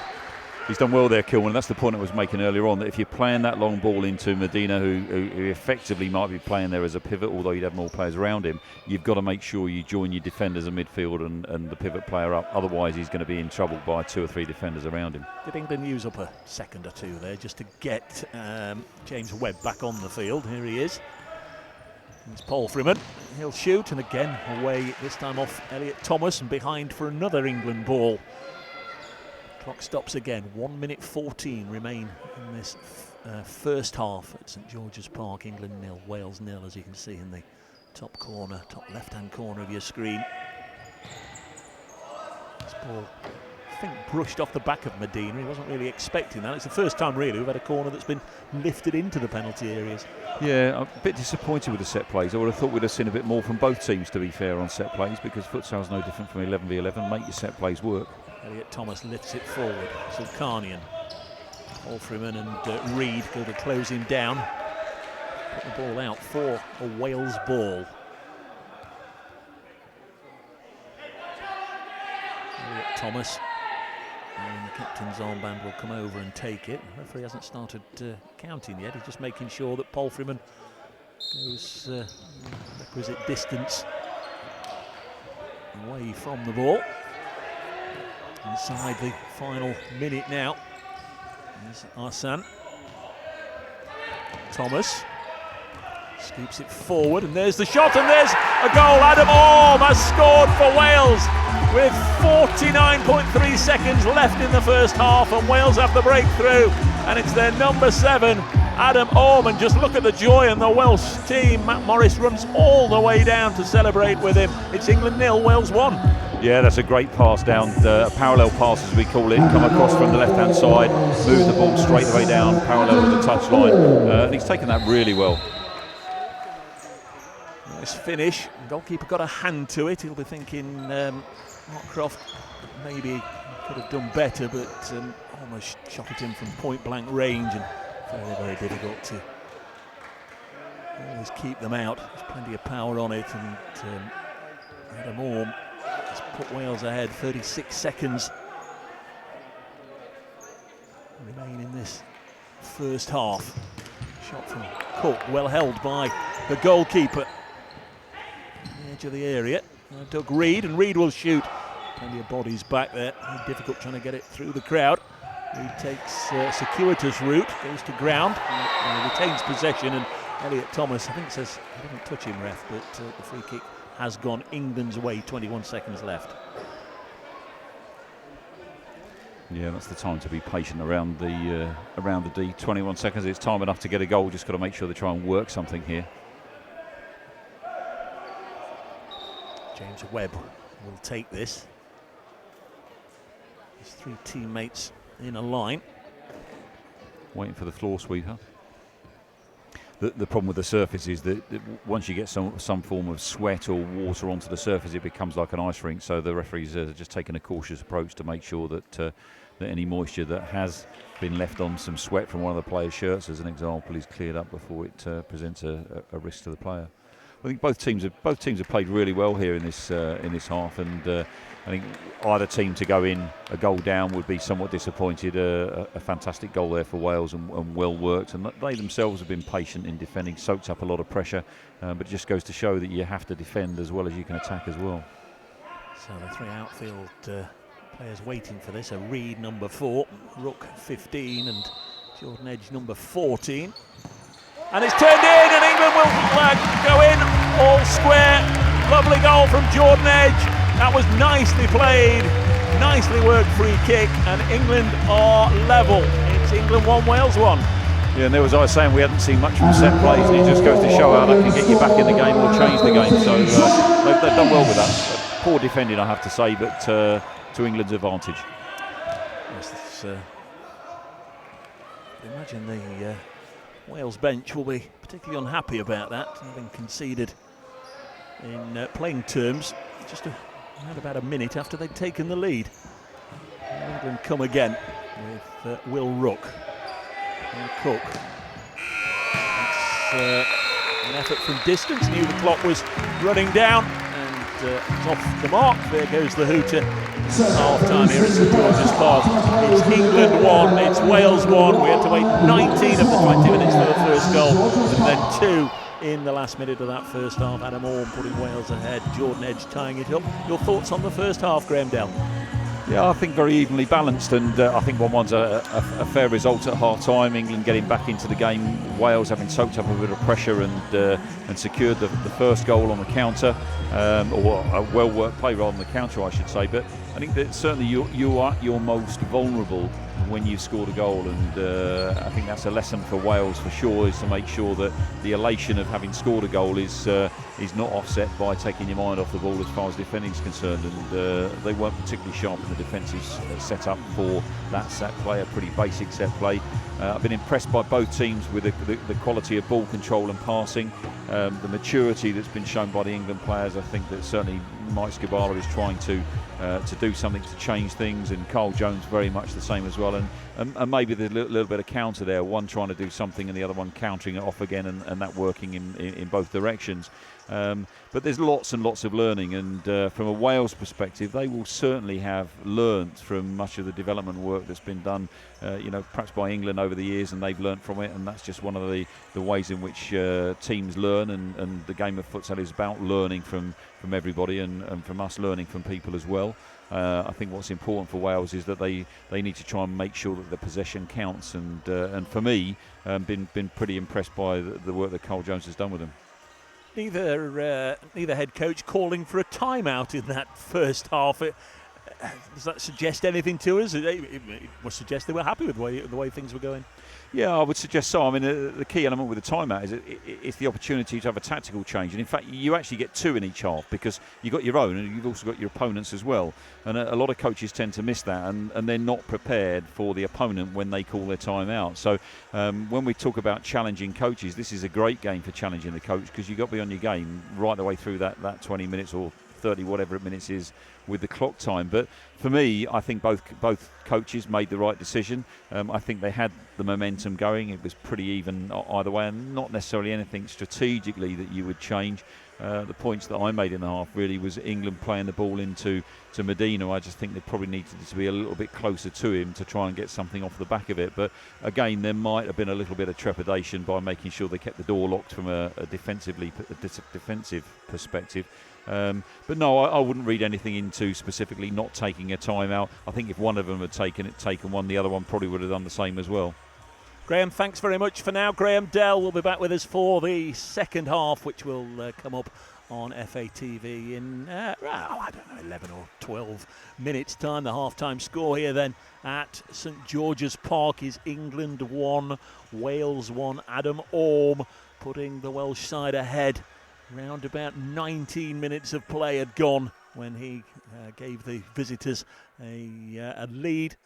He's done well there, Kilman. That's the point I was making earlier on, that if you're playing that long ball into Medina, who effectively might be playing there as a pivot, although you'd have more players around him, you've got to make sure you join your defenders in midfield and the pivot player up. Otherwise, he's going to be in trouble by 2 or 3 defenders around him. Did England use up a second or two there just to get James Webb back on the field? Here he is. It's Paul Freeman. He'll shoot, and again away, this time off Elliot Thomas, and behind for another England ball. Clock stops again. 1 minute 14 remain in this first half at St George's Park. England 0, Wales 0, as you can see in the top corner, top left-hand corner of your screen. This ball, I think, brushed off the back of Medina. He wasn't really expecting that. It's the first time really we've had a corner that's been lifted into the penalty areas. Yeah, I'm a bit disappointed with the set plays. I would have thought we'd have seen a bit more from both teams, to be fair, on set plays, because futsal's no different from 11v11. Make your set plays work. Elliot Thomas lifts it forward. Zulkarnian, Paul Freeman and Reid go to close him down. Put the ball out for a Wales ball. Elliot Thomas, and the captain's armband will come over and take it. The referee hasn't started counting yet. He's just making sure that Paul Freeman goes requisite distance away from the ball. Inside the final minute now is Arsene. Thomas scoops it forward, and there's the shot, and there's a goal. Adam Orme has scored for Wales with 49.3 seconds left in the first half, and Wales have the breakthrough, and it's their number 7, Adam Orme. And just look at the joy in the Welsh team. Matt Morris runs all the way down to celebrate with him. It's England 0, Wales 1. Yeah, that's a great pass down, a parallel pass as we call it. Come across from the left-hand side, move the ball straight away down, parallel with the touchline. And he's taken that really well. Nice finish. The goalkeeper got a hand to it. He'll be thinking Mark Croft maybe could have done better, but almost shot it in from point-blank range, and very, very difficult to always keep them out. There's plenty of power on it, and Adam Orme has put Wales ahead. 36 seconds remain in this first half. Shot from Cook, well held by the goalkeeper. The edge of the area. Doug Reid, and Reid will shoot. Plenty of bodies back there. Difficult trying to get it through the crowd. Reid takes a circuitous route, goes to ground, and retains possession. And Elliot Thomas, I think, says he didn't touch him, ref, but the free kick has gone England's way. 21 seconds left. Yeah, that's the time to be patient around the D. 21 seconds. It's time enough to get a goal. Just got to make sure they try and work something here. James Webb will take this. His 3 teammates in a line. Waiting for the floor sweeper. The problem with the surface is that once you get some form of sweat or water onto the surface, it becomes like an ice rink. So the referees are just taking a cautious approach to make sure that any moisture that has been left on some sweat from one of the players' shirts, as an example, is cleared up before it presents a risk to the player. I think both teams have played really well here in this half, and I think either team to go in a goal down would be somewhat disappointed. A fantastic goal there for Wales, and well worked, and they themselves have been patient in defending, soaked up a lot of pressure, but it just goes to show that you have to defend as well as you can attack as well. So the 3 outfield players waiting for this are Reid, number 4, Rook, 15, and Jordan Edge, number 14. And it's turned in, and England will go in all square. Lovely goal from Jordan Edge. That was nicely played, nicely worked free kick, and England are level. It's England 1, Wales 1. Yeah, and there was, I was saying, we hadn't seen much from set plays, and it just goes to show how that can get you back in the game or change the game. So they've done well with that. Poor defending, I have to say, but to England's advantage. Yes, imagine the Wales bench will be particularly unhappy about that, having conceded in playing terms just around about a minute after they'd taken the lead. And England come again with Will Rook and Cook. It's effort from distance, knew the clock was running down, and it's off the mark. There goes the hooter. Half-time here at St George's Park. It's England 1, it's Wales 1. We had to wait 19 of the 20 minutes for the first goal, and then 2 in the last minute of that first half. Adam Orme putting Wales ahead, Jordan Edge tying it up. Your thoughts on the first half, Graham Dell? Yeah, I think very evenly balanced, and I think 1-1's a fair result at half-time. England getting back into the game, Wales having soaked up a bit of pressure and secured the first goal on the counter, or a well-worked play rather than the counter, I should say. But I think that certainly you are at your most vulnerable when you've scored a goal, and I think that's a lesson for Wales for sure, is to make sure that the elation of having scored a goal is not offset by taking your mind off the ball as far as defending is concerned. And they weren't particularly sharp in the defensive set up for that set play, a pretty basic set play. I've been impressed by both teams with the quality of ball control and passing, the maturity that's been shown by the England players. I think that certainly Mike Skubala is trying to do something to change things, and Carl Jones very much the same as well, and maybe there's a little bit of counter there, one trying to do something and the other one countering it off again, and that working in both directions. But there's lots and lots of learning, and from a Wales perspective, they will certainly have learnt from much of the development work that's been done, perhaps by England over the years, and they've learnt from it, and that's just one of the ways in which teams learn, and the game of futsal is about learning from everybody, and from us learning from people as well. I think what's important for Wales is that they need to try and make sure that the possession counts, and for me, been pretty impressed by the work that Carl Jones has done with them. Neither head coach calling for a timeout in that first half. Does that suggest anything to us? It must suggest they were happy with the way things were going. Yeah, I would suggest so. I mean, the key element with the timeout is it's the opportunity to have a tactical change. And in fact, you actually get 2 in each half, because you've got your own and you've also got your opponents as well. And a lot of coaches tend to miss that, and they're not prepared for the opponent when they call their timeout. So when we talk about challenging coaches, this is a great game for challenging the coach, because you've got to be on your game right the way through that 20 minutes or 30 whatever minutes is with the clock time. But for me, I think both coaches made the right decision. I think they had the momentum going. It was pretty even either way, and not necessarily anything strategically that you would change. The points that I made in the half really was England playing the ball into Medina. I just think they probably needed to be a little bit closer to him to try and get something off the back of it. But again, there might have been a little bit of trepidation by making sure they kept the door locked from a defensive perspective. But no, I wouldn't read anything into specifically not taking a timeout. I think if one of them had taken one, the other one probably would have done the same as well. Graham, thanks very much for now. Graham Dell will be back with us for the second half, which will come up on FATV in, 11 or 12 minutes' time. The half-time score here then at St George's Park is England 1, Wales 1. Adam Orme putting the Welsh side ahead. Round about 19 minutes of play had gone when he gave the visitors a lead,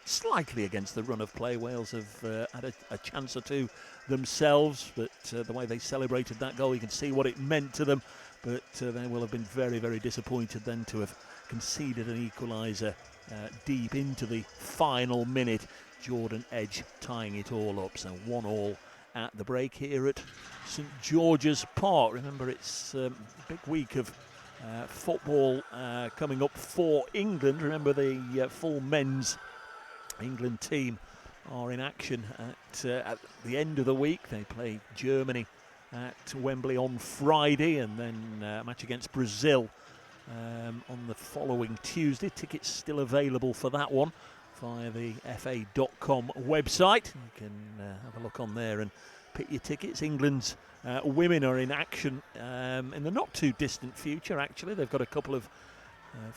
slightly against the run of play. Wales have had a chance or two themselves, but the way they celebrated that goal, you can see what it meant to them. But they will have been very, very disappointed then to have conceded an equaliser deep into the final minute. Jordan Edge tying it all up, so 1-1 at the break here at St George's Park. Remember, it's a big week of football coming up for England. Remember, the full men's England team are in action at the end of the week. They play Germany at Wembley on Friday, and then a match against Brazil on the following Tuesday. Tickets still available for that one via the fa.com website. You can have a look on there and pick your tickets. England's women are in action in the not too distant future, actually. They've got a couple of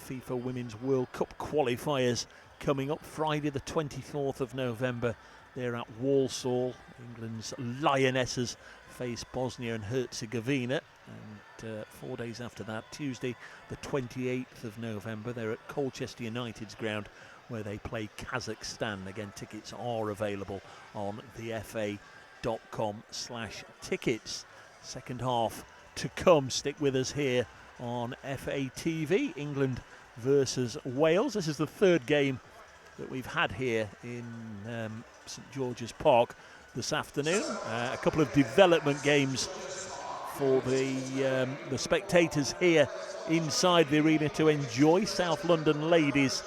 FIFA Women's World Cup qualifiers coming up. Friday the 24th of November, they're at Walsall. England's Lionesses face Bosnia and Herzegovina, and 4 days after that, Tuesday the 28th of November, they're at Colchester United's ground where they play Kazakhstan. Again, tickets are available on the fa.com/tickets. Second half to come. Stick with us here on FATV. England versus Wales. This is the third game that we've had here in St George's Park this afternoon. A couple of development games for the spectators here inside the arena to enjoy. South London ladies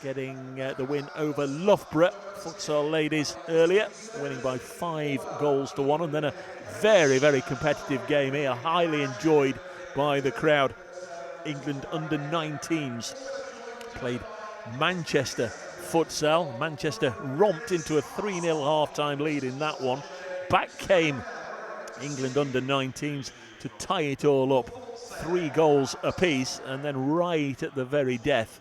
getting the win over Loughborough Futsal ladies earlier, winning by 5-1, and then a very, very competitive game here, highly enjoyed by the crowd. England under-19s played Manchester Futsal. Manchester romped into a 3-0 half-time lead in that one. Back came England under-19s to tie it all up, 3 goals apiece, and then right at the very death,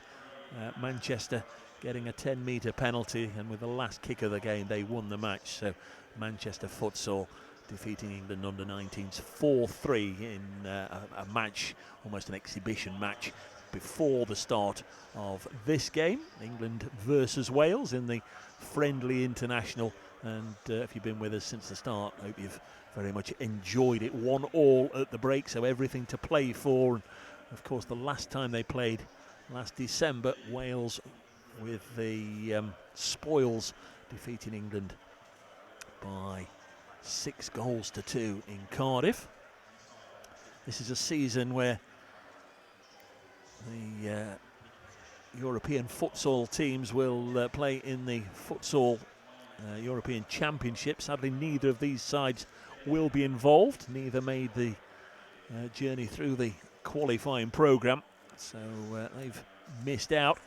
Manchester getting a 10-metre penalty, and with the last kick of the game they won the match. So Manchester Futsal defeating England under-19s 4-3 in a match, almost an exhibition match, before the start of this game, England versus Wales in the friendly international. And if you've been with us since the start, I hope you've very much enjoyed it. 1-1 at the break, so everything to play for. And of course, the last time they played, last December, Wales with the spoils defeating England by 6-2 in Cardiff. This is a season where the European futsal teams will play in the futsal European Championship. Sadly, neither of these sides will be involved. Neither made the journey through the qualifying programme, so they've missed out.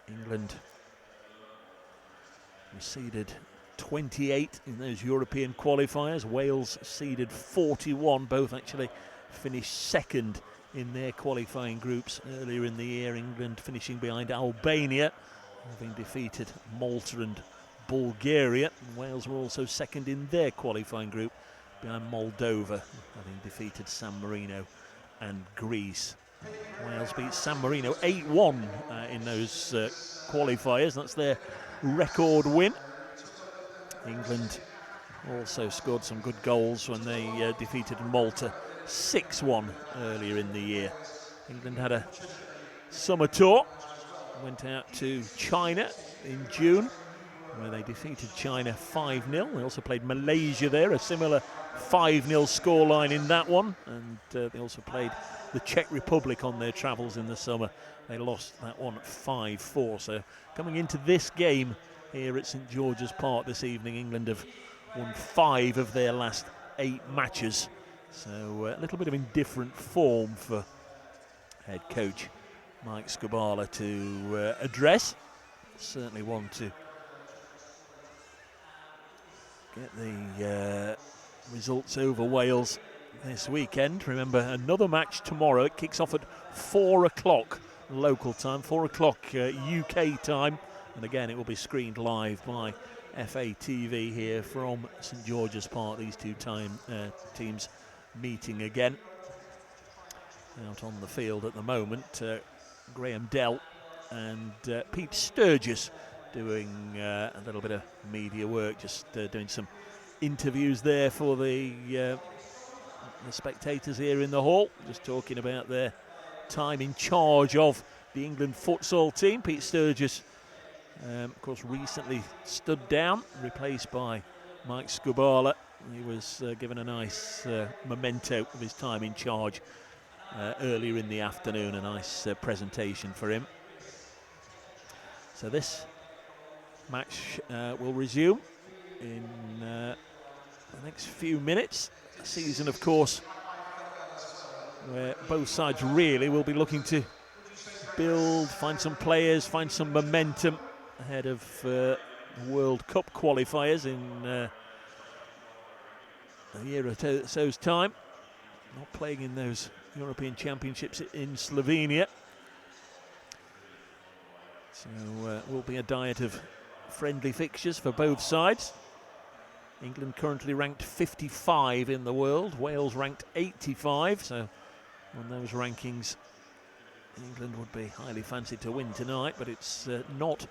England was seeded 28 in those European qualifiers. Wales seeded 41. Both actually finished second in their qualifying groups earlier in the year. England finishing behind Albania, having defeated Malta and Bulgaria. And Wales were also second in their qualifying group behind Moldova, having defeated San Marino and Greece. Wales beat San Marino 8-1 in those qualifiers. That's their record win. England also scored some good goals when they defeated Malta 6-1 earlier in the year. England had a summer tour, went out to China in June, where they defeated China 5-0. They also played Malaysia there, a similar 5-0 scoreline in that one, and they also played the Czech Republic on their travels in the summer. They lost that one 5-4. So coming into this game here at St George's Park this evening, England have won 5 of their last 8 matches. So a little bit of indifferent form for head coach Mike Skubala to address. Certainly want to get the results over Wales this weekend. Remember, another match tomorrow. It kicks off at 4 o'clock local time, 4 o'clock UK time. And again, it will be screened live by FA TV here from St George's Park. These two teams meeting again. Out on the field at the moment, Graham Dell and Pete Sturgis doing a little bit of media work, just doing some interviews there for the spectators here in the hall, just talking about their time in charge of the England futsal team. Pete Sturgis, of course, recently stood down, replaced by Mike Skubala. He was given a nice memento of his time in charge earlier in the afternoon, a nice presentation for him. So this match will resume in the next few minutes. A season, of course, where both sides really will be looking to build, find some players, find some momentum ahead of World Cup qualifiers in a year or so's time. Not playing in those European Championships in Slovenia. So will be a diet of friendly fixtures for both sides. England currently ranked 55 in the world, Wales ranked 85, so on those rankings England would be highly fancied to win tonight, but it's not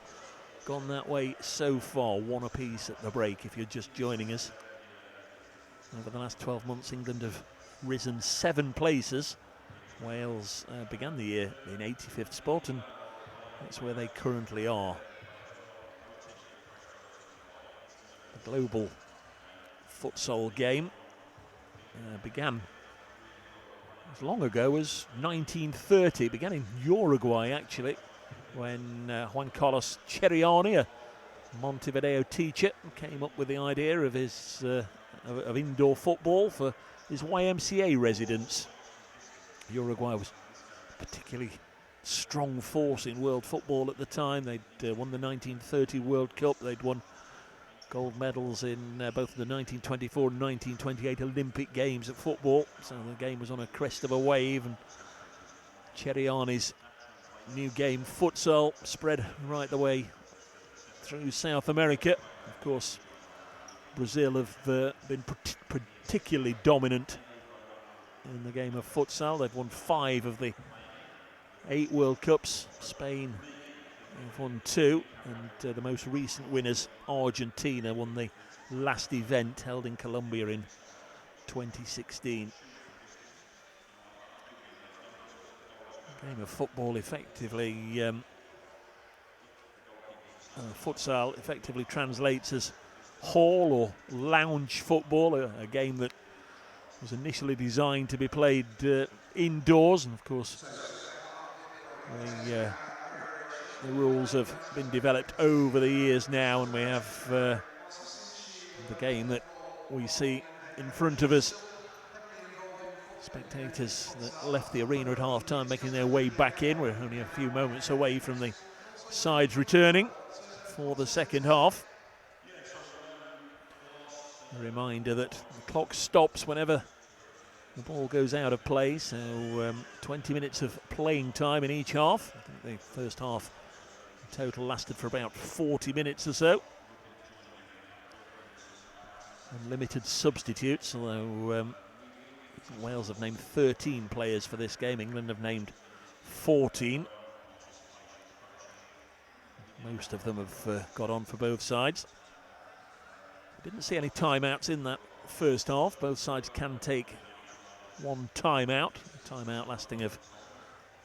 gone that way so far. 1 apiece at the break if you're just joining us. Over the last 12 months, England have risen 7 places. Wales began the year in 85th spot, and that's where they currently are. The global futsal game began as long ago as 1930. It began in Uruguay, actually, when Juan Carlos Cheriani, a Montevideo teacher, came up with the idea of his of indoor football for his YMCA residents. Uruguay was a particularly strong force in world football at the time. They'd won the 1930 World Cup. They'd won gold medals in both the 1924 and 1928 Olympic Games at football. So the game was on a crest of a wave, and Cheriani's new game, futsal, spread right the way through South America. Of course, Brazil have been particularly dominant in the game of futsal. They've won 5 of the 8 World Cups. Spain have won 2, and the most recent winners, Argentina, won the last event held in Colombia in 2016. The game of football effectively, futsal effectively translates as hall or lounge football, a game that was initially designed to be played indoors, and of course the rules have been developed over the years now, and we have the game that we see in front of us. Spectators that left the arena at half-time making their way back in. We're only a few moments away from the sides returning for the second half. A reminder that the clock stops whenever the ball goes out of play, so 20 minutes of playing time in each half. I think the first half in total lasted for about 40 minutes or so. And limited substitutes, although Wales have named 13 players for this game. England have named 14. Most of them have got on for both sides. Didn't see any timeouts in that first half. Both sides can take one timeout, a timeout lasting of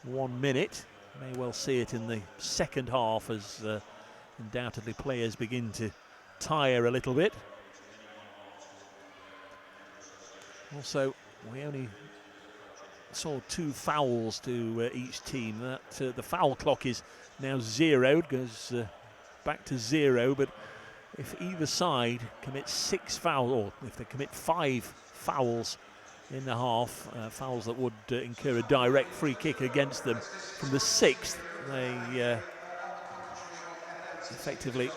1 minute. May well see it in the second half as undoubtedly players begin to tire a little bit. Also, we only saw 2 fouls to each team. That the foul clock is now zeroed, goes back to 0, but if either side commits 6 fouls, or if they commit 5 fouls in the half, fouls that would incur a direct free kick against them, from the 6th they effectively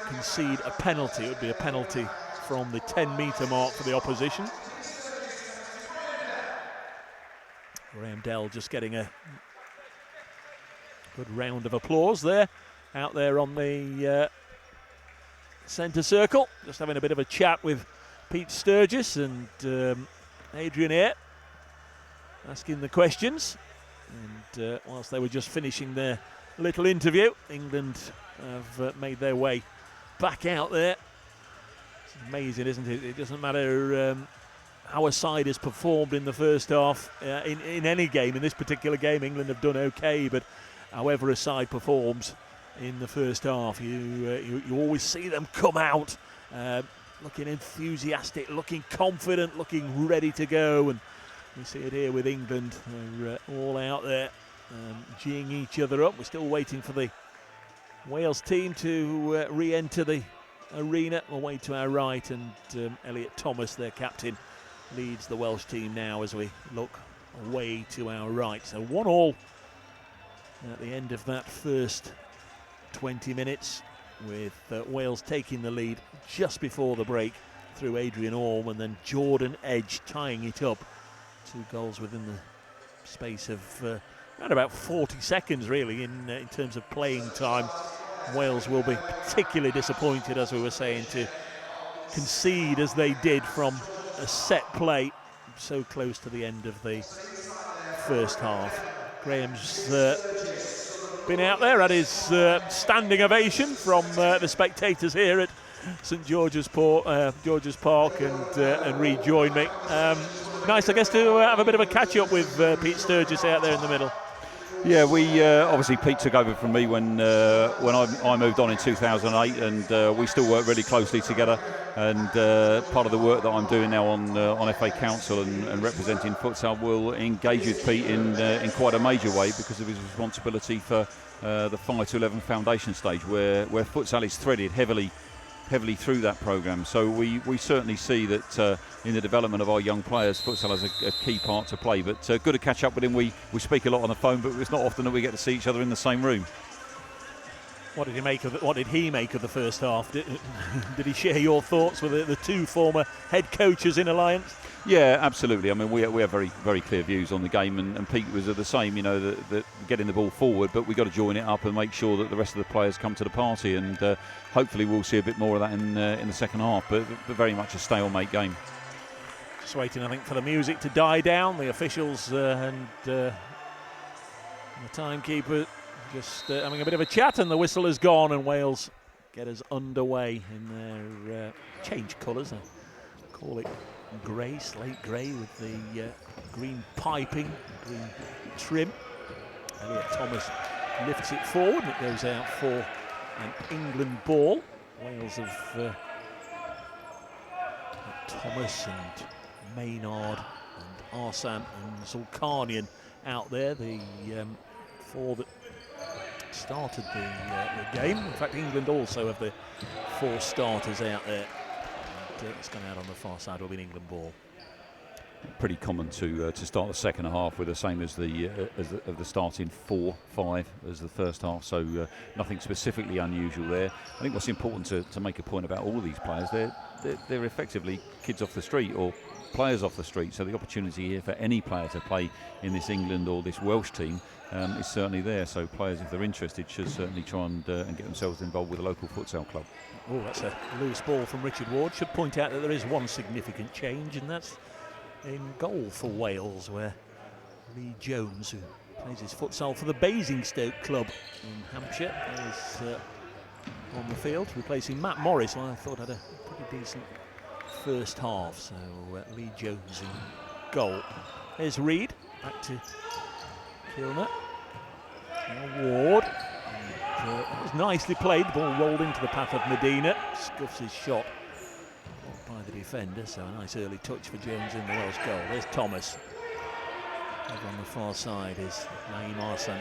concede a penalty. It would be a penalty from the 10-metre mark for the opposition. Graham Dell just getting a good round of applause there, out there on the centre circle, just having a bit of a chat with Pete Sturgis and Adrian Eyre, asking the questions. And whilst they were just finishing their little interview, England have made their way back out there. It's amazing, isn't it? It doesn't matter how a side has performed in the first half in any game. In this particular game, England have done okay, but however a side performs in the first half, you always see them come out looking enthusiastic, looking confident, looking ready to go. And we see it here with England. They're all out there geeing each other up. We're still waiting for the Wales team to re-enter the arena away to our right, and Elliot Thomas, their captain, leads the Welsh team now as we look away to our right. So 1-1 at the end of that first 20 minutes, with Wales taking the lead just before the break through Adrian Orme, and then Jordan Edge tying it up. 2 goals within the space of around about 40 seconds really in terms of playing time. Wales will be particularly disappointed, as we were saying, to concede as they did from a set play so close to the end of the first half. Graham's been out there, had his standing ovation from the spectators here at St George's Park, and rejoin me. Nice, I guess, to have a bit of a catch-up with Pete Sturgis out there in the middle. Yeah, we obviously Pete took over from me when I moved on in 2008, and we still work really closely together. And part of the work that I'm doing now on FA Council and representing futsal will engage with Pete in quite a major way because of his responsibility for the 5 to 11 foundation stage, where futsal is threaded heavily through that programme. So we certainly see that in the development of our young players, futsal has a key part to play. But good to catch up with him. We speak a lot on the phone, but it's not often that we get to see each other in the same room. What did he make of the first half? Did he share your thoughts with the two former head coaches in Alliance? Yeah, absolutely. I mean, we have very, very clear views on the game, and Pete was the same. You know, that getting the ball forward, but we've got to join it up and make sure that the rest of the players come to the party, and hopefully we'll see a bit more of that in the second half. But very much a stalemate game. Just waiting, I think, for the music to die down. The officials and the timekeeper just having a bit of a chat, and the whistle has gone, and Wales get us underway in their change colours. I call it grey, slate grey, with the green piping, green trim. Elliot Thomas lifts it forward, and it goes out for an England ball. Wales have Thomas and Maynard and Arsan and Zulkarnian out there, the four that started the game. In fact, England also have the 4 starters out there. It's gone out on the far side. Will be an England ball. Pretty common to start the second half with the same as the starting 4-5 as the first half. So nothing specifically unusual there. I think what's important to make a point about all of these players, they're effectively kids off the street or players off the street. So the opportunity here for any player to play in this England or this Welsh team is certainly there. So players, if they're interested, should certainly try and get themselves involved with a local futsal club. Oh, that's a loose ball from Richard Ward. Should point out that there is one significant change, and that's in goal for Wales, where Lee Jones, who plays his futsal for the Basingstoke club in Hampshire, is on the field, replacing Matt Morris, who I thought had a pretty decent first half. So Lee Jones in goal. There's Reid, back to Kilner. Now Ward. It was nicely played. The ball rolled into the path of Medina. Scuffs his shot by the defender. So a nice early touch for Jones in the Welsh goal. There's Thomas. Over on the far side is Naeem Arsan.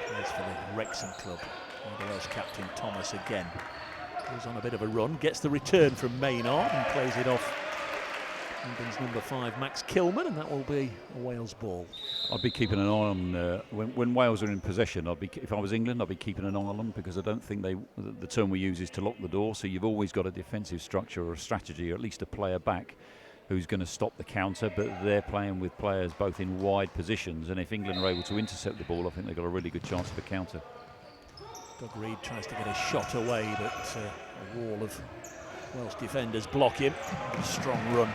Plays for the Wrexham club. The Welsh captain Thomas again. Goes on a bit of a run. Gets the return from Maynard and plays it off England's number 5, Max Kilman, and that will be a Wales ball. I'd be keeping an eye on when Wales are in possession. If I was England, I'd be keeping an eye on them, because I don't think the term we use is to lock the door. So you've always got a defensive structure or a strategy, or at least a player back who's going to stop the counter. But they're playing with players both in wide positions, and if England are able to intercept the ball, I think they've got a really good chance of a counter. Doug Reid tries to get a shot away, but a wall of Welsh defenders block him. A strong run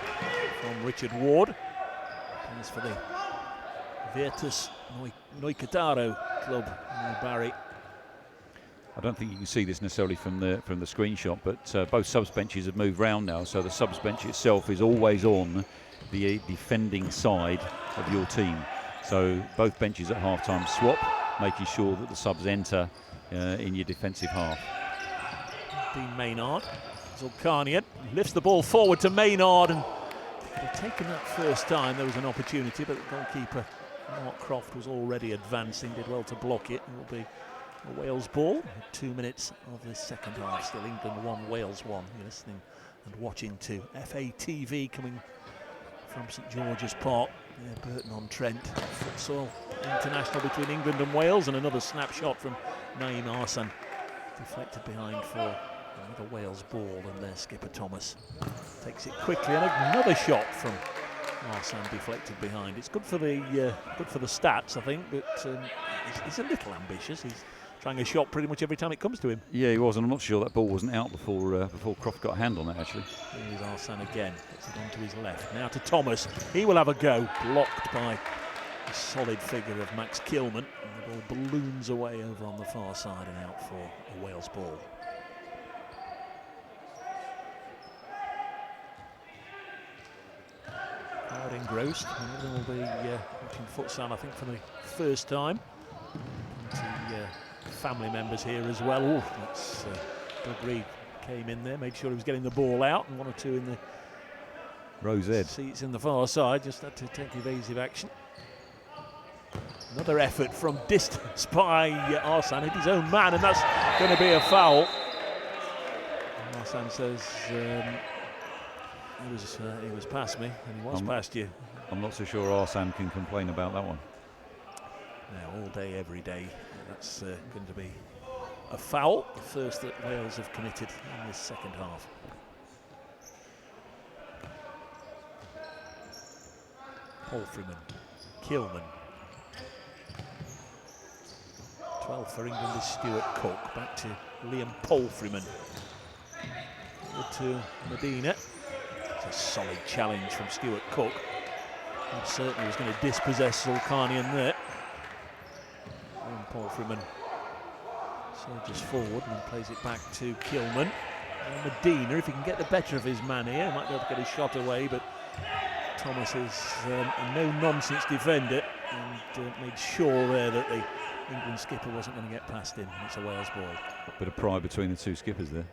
from Richard Ward. Plays for the Virtus Noikataro club near Barry. I don't think you can see this necessarily from the screenshot, but both subs benches have moved round now, so the subs bench itself is always on the defending side of your team. So both benches at half-time swap, making sure that the subs enter in your defensive half. Dean Maynard, Zulkarnian lifts the ball forward to Maynard, and they've taken that first time. There was an opportunity, but the goalkeeper Mark Croft was already advancing, did well to block it. It will be a Wales ball. 2 minutes of the second half. Still England 1, Wales 1. You're listening and watching to FA TV coming from St George's Park. Yeah, Burton-on-Trent. Futsal international between England and Wales, and another snapshot from Naeem Arsan. Deflected behind for another Wales ball, and their skipper Thomas takes it quickly, and another shot from Arsan deflected behind. It's good for the stats, I think, but he's a little ambitious. He's trying a shot pretty much every time it comes to him. Yeah, he was, and I'm not sure that ball wasn't out before Croft got a hand on it, actually. Here's Arsan again, gets it onto his left. Now to Thomas, he will have a go, blocked by the solid figure of Max Kilman, and the ball balloons away over on the far side and out for a Wales ball. Crowding engrossed. One of them will be watching futsal, I think, for the first time. Family members here as well. Oh, that's Doug Reed came in there, made sure he was getting the ball out, and one or two in the Rose-Ed seats in the far side just had to take evasive action. Another effort from distance by Arsene, hit his own man, and that's going to be a foul. Arsene says he was past me, and he was past you. I'm not so sure Arsene can complain about that one. Now, all day, every day, that's going to be a foul, the first that Wales have committed in this second half. Paul Freeman, Kilman. 12 for England is Stuart Cook. Back to Liam Paul Freeman. Over to Medina. It's a solid challenge from Stuart Cook. He certainly was going to dispossess Zulkarnian there. Liam Paul Freeman surges forward and plays it back to Kilman. And Medina, if he can get the better of his man here, might be able to get his shot away, but Thomas is a no-nonsense defender and made sure there that the England skipper wasn't going to get past him. It's a Wales ball. A bit of pride between the two skippers there.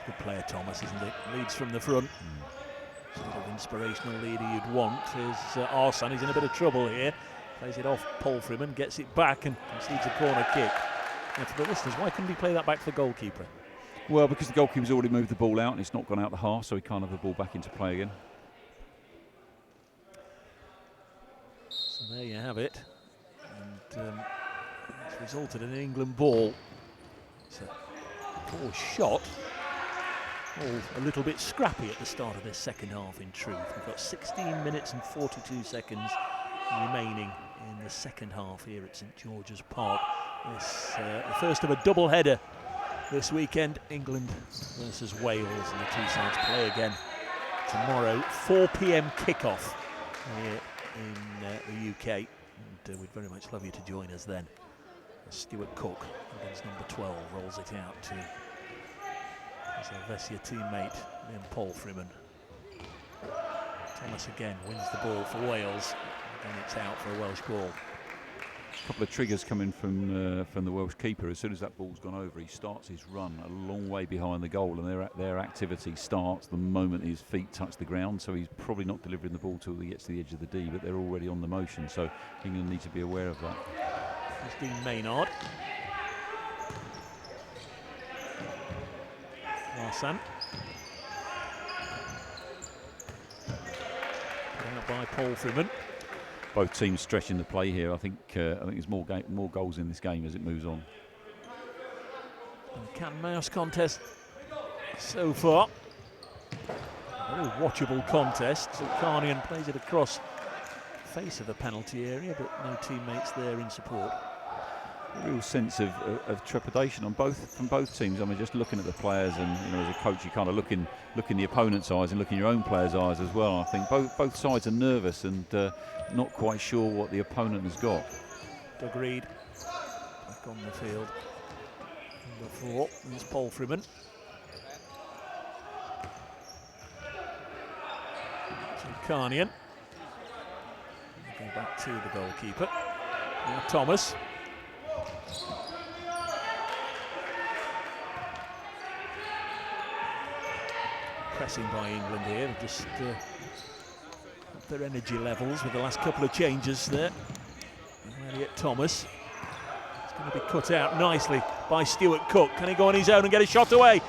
Good player, Thomas, isn't he? Leads from the front. Sort of inspirational leader you'd want. Is Arsene. He's in a bit of trouble here. Plays it off Paul Freeman, gets it back and concedes a corner kick. Now, for the listeners, why couldn't he play that back to the goalkeeper? Well, because the goalkeeper's already moved the ball out and it's not gone out the half, so he can't have the ball back into play again. So there you have it. And it's resulted in an England ball. It's a poor shot. All a little bit scrappy at the start of this second half, in truth. We've got 16 minutes and 42 seconds remaining in the second half here at St George's Park. This the first of a double header this weekend, England versus Wales, and the two sides play again tomorrow, 4 p.m. kickoff here in the UK, and we'd very much love you to join us then. Stuart Cook, against number 12, rolls it out to his Helvetia teammate Liam Paul Freeman. Thomas again wins the ball for Wales, and it's out for a Welsh ball. A couple of triggers coming from the Welsh keeper. As soon as that ball's gone over, he starts his run a long way behind the goal, and their activity starts the moment his feet touch the ground. So he's probably not delivering the ball till he gets to the edge of the D, but they're already on the motion. So England need to be aware of that. There's Dean Maynard. Arsene. Put out by Paul Freeman. Both teams stretching the play here. I think there's more goals in this game as it moves on. Cat and mouse contest so far. Very watchable contest. Zulkarnian plays it across the face of the penalty area, but no teammates there in support. A real sense of trepidation on from both teams. I mean, just looking at the players, and as a coach, you kind of look in the opponent's eyes and look in your own players' eyes as well. I think both sides are nervous and not quite sure what the opponent has got. Doug Reed back on the field. Number 4 is Paul Freeman. Zulkarnian. Go back to the goalkeeper. Now Thomas. Pressing by England here, they've just up their energy levels with the last couple of changes there. Elliot Thomas. It's going to be cut out nicely by Stuart Cook. Can he go on his own and get a shot away?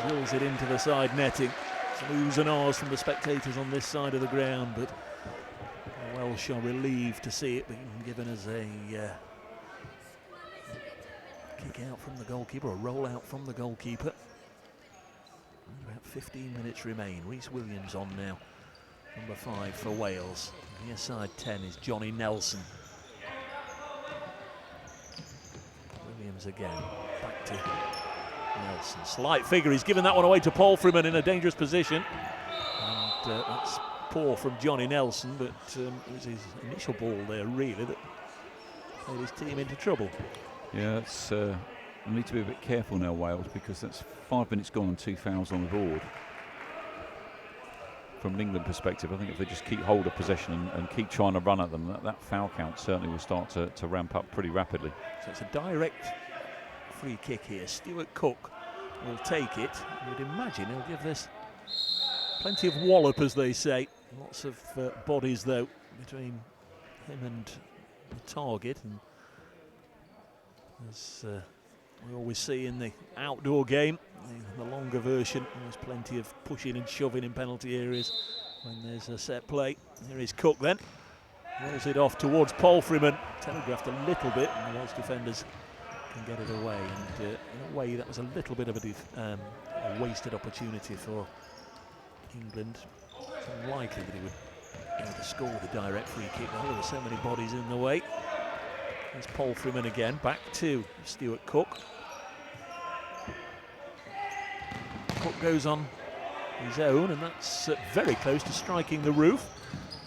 Drills it into the side netting. Some oohs and ahs from the spectators on this side of the ground, but the Welsh are relieved to see it being given as a kick out from the goalkeeper, a roll out from the goalkeeper. About 15 minutes remain. Rhys Williams on now, number 5 for Wales. Near side 10 is Johnny Nelson. Williams again, back to Nelson. Slight figure, he's given that one away to Paul Freeman in a dangerous position. And that's poor from Johnny Nelson, but it was his initial ball there really that made his team into trouble. Yeah, it's... We need to be a bit careful now, Wales, because that's 5 minutes gone and 2 fouls on the board. from an England perspective, I think if they just keep hold of possession and keep trying to run at them, that foul count certainly will start to ramp up pretty rapidly. So it's a direct free kick here. Stuart Cook will take it. You'd imagine he'll give this plenty of wallop, as they say. Lots of bodies, though, between him and the target. And as we always see in the outdoor game, the longer version, there's plenty of pushing and shoving in penalty areas when there's a set play. Here is Cook then. Rolls it off towards Paul Freeman. Telegraphed a little bit, and the Welsh defenders can get it away. And in a way, that was a little bit of a wasted opportunity for England. It's unlikely that he would be able to score the direct free kick. There were so many bodies in the way. There's Paul Freeman again, back to Stuart Cook. Cook goes on his own, and that's very close to striking the roof.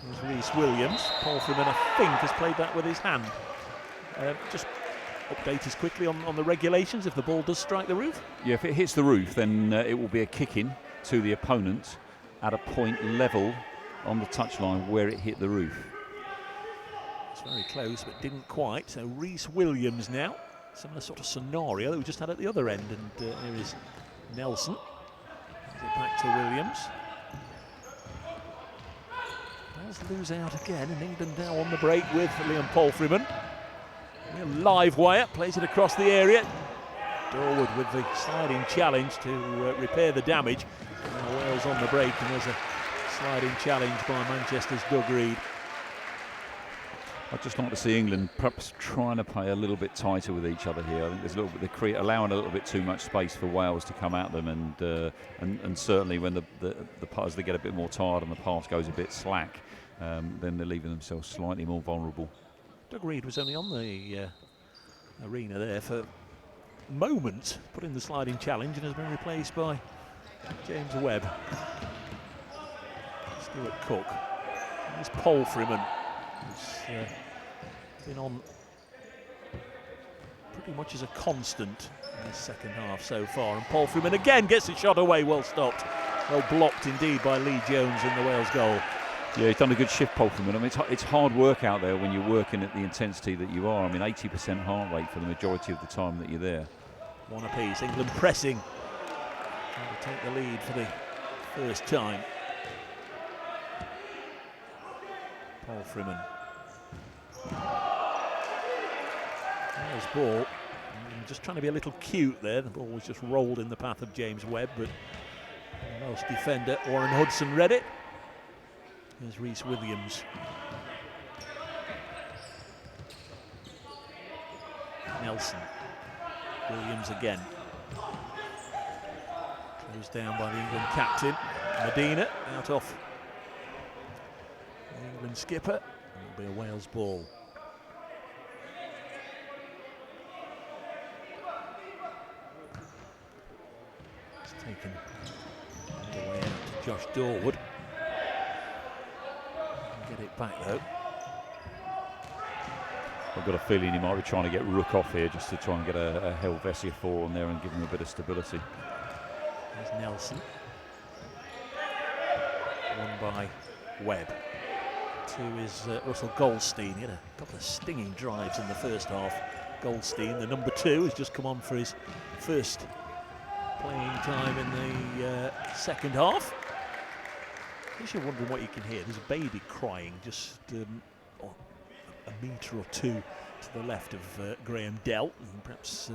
There's Rhys Williams. Paul Freeman, I think, has played that with his hand. Just update us quickly on the regulations if the ball does strike the roof. Yeah, if it hits the roof, then it will be a kick-in to the opponent at a point level on the touchline where it hit the roof. It's very close, but didn't quite. So Rhys Williams now. Similar sort of scenario that we just had at the other end. And here is Nelson. Gives it back to Williams. Does lose out again, and England now on the break with Liam Paul Freeman. Live wire, plays it across the area. Dorwood with the sliding challenge to repair the damage. Now Wales on the break, and there's a sliding challenge by Manchester's Doug Reed. I'd just like to see England perhaps trying to play a little bit tighter with each other here. I think there's a little bit, they're allowing a little bit too much space for Wales to come at them, and certainly when the as they get a bit more tired and the pass goes a bit slack, then they're leaving themselves slightly more vulnerable. Doug Reed was only on the arena there for moments, put in the sliding challenge, and has been replaced by James Webb. Stuart Cook. There's Paul Freeman, who's been on pretty much as a constant in the second half so far. And Paul Freeman again gets a shot away, well stopped. Well blocked indeed by Lee Jones in the Wales goal. Yeah, he's done a good shift, Paul Freeman. I mean, it's hard work out there when you're working at the intensity that you are. I mean, 80% heart rate for the majority of the time that you're there. One apiece, England pressing. Trying to take the lead for the first time. Paul Freeman. There's ball. Just trying to be a little cute there. The ball was just rolled in the path of James Webb, but the Welsh defender Warren Hudson read it. There's Rhys Williams. Nelson. Williams again. Closed down by the England captain. Medina out off the England skipper. It'll be a Wales ball. It's taken all the way out to Josh Dorwood. Get it back though. I've got a feeling he might be trying to get Rook off here just to try and get a Helvetia 4 on there and give him a bit of stability. There's Nelson. Won by Webb. Two is Russell Goldstein. He had a couple of stinging drives in the first half. Goldstein, the number 2, has just come on for his first playing time in the second half. In case you're wondering what you can hear, there's a baby crying just a metre or two to the left of Graham Dell. You can perhaps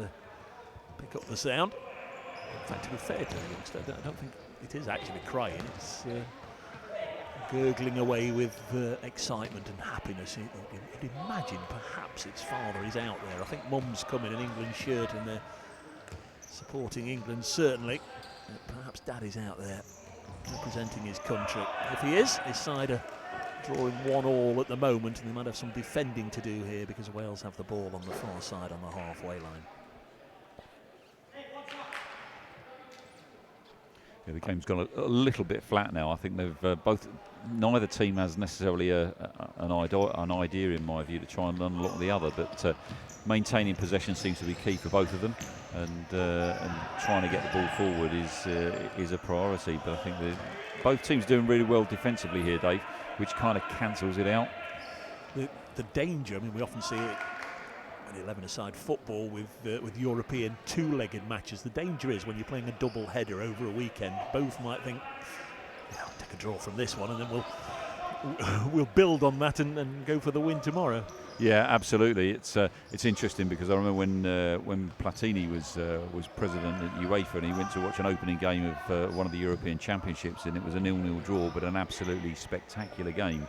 pick up the sound. In fact, to be fair to the youngster, I don't think it is actually crying. It's gurgling away with excitement and happiness. You'd imagine perhaps its father is out there. I think Mum's come in an England shirt and they're supporting England, certainly. But perhaps Daddy's out there representing his country. If he is, his side are drawing 1-1 at the moment, and they might have some defending to do here because Wales have the ball on the far side on the halfway line. Yeah, the game's gone a little bit flat now. I think they've neither team has necessarily an idea, in my view, to try and unlock the other, but maintaining possession seems to be key for both of them, and trying to get the ball forward is a priority. But I think both teams doing really well defensively here, Dave, which kind of cancels it out. The danger, I mean, we often see it in 11-a-side football with European two-legged matches. The danger is when you're playing a double header over a weekend, both might think, take a draw from this one, and then we'll build on that and go for the win tomorrow. Yeah, absolutely. It's interesting because I remember when Platini was president at UEFA, and he went to watch an opening game of one of the European Championships, and it was a 0-0 draw, but an absolutely spectacular game.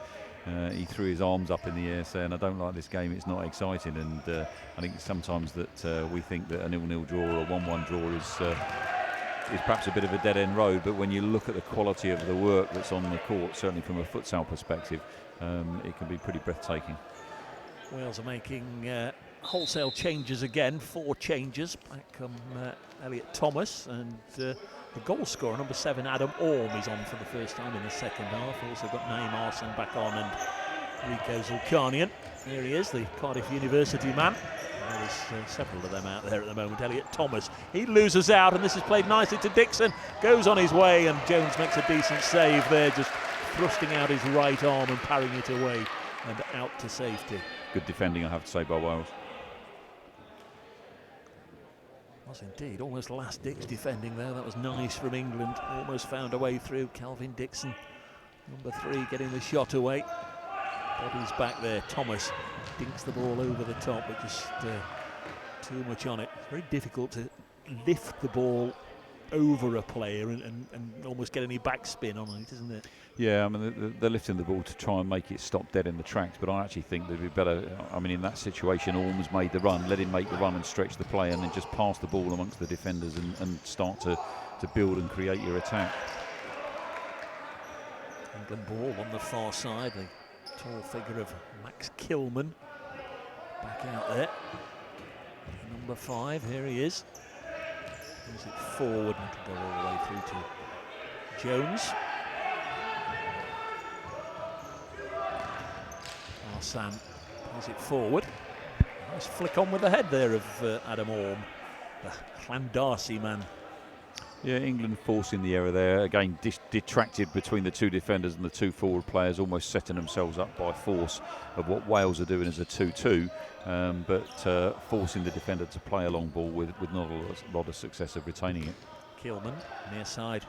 He threw his arms up in the air saying, I don't like this game, it's not exciting. And I think sometimes that we think that a 0-0 draw or a 1-1 draw is perhaps a bit of a dead-end road, but when you look at the quality of the work that's on the court, certainly from a futsal perspective, it can be pretty breathtaking. Wales are making wholesale changes again, 4 changes. Back come Elliot Thomas, and the goal scorer, number 7, Adam Orm, is on for the first time in the second half. Also got Naeem Arslan back on, and Rico Zulkarnian. There he is, the Cardiff University man. There's several of them out there at the moment. Elliot Thomas, he loses out, and this is played nicely to Dixon. Goes on his way, and Jones makes a decent save there, just thrusting out his right arm and parrying it away and out to safety. Good defending, I have to say, by Wales. Was indeed, almost last-ditch defending there. That was nice from England. Almost found a way through. Calvin Dixon, number 3, getting the shot away. Body's back there. Thomas dinks the ball over the top, but just too much on it. It's very difficult to lift the ball over a player and almost get any backspin on it, isn't it? Yeah, I mean, they're lifting the ball to try and make it stop dead in the tracks, but I actually think they'd be better. I mean, in that situation, Orm's made the run, let him make the run and stretch the play, and then just pass the ball amongst the defenders and start to build and create your attack. England ball on the far side, the tall figure of Max Kilman back out there. Number 5, here he is. Brings it forward and can go all the way through to Jones. Arslan plays it forward. Nice flick on with the head there of Adam Orm, the Llandarcy man. Yeah, England forcing the error there. Again, detracted between the 2 defenders and the 2 forward players, almost setting themselves up by force of what Wales are doing as a 2-2, but forcing the defender to play a long ball with not a lot of success of retaining it. Kilman, near side,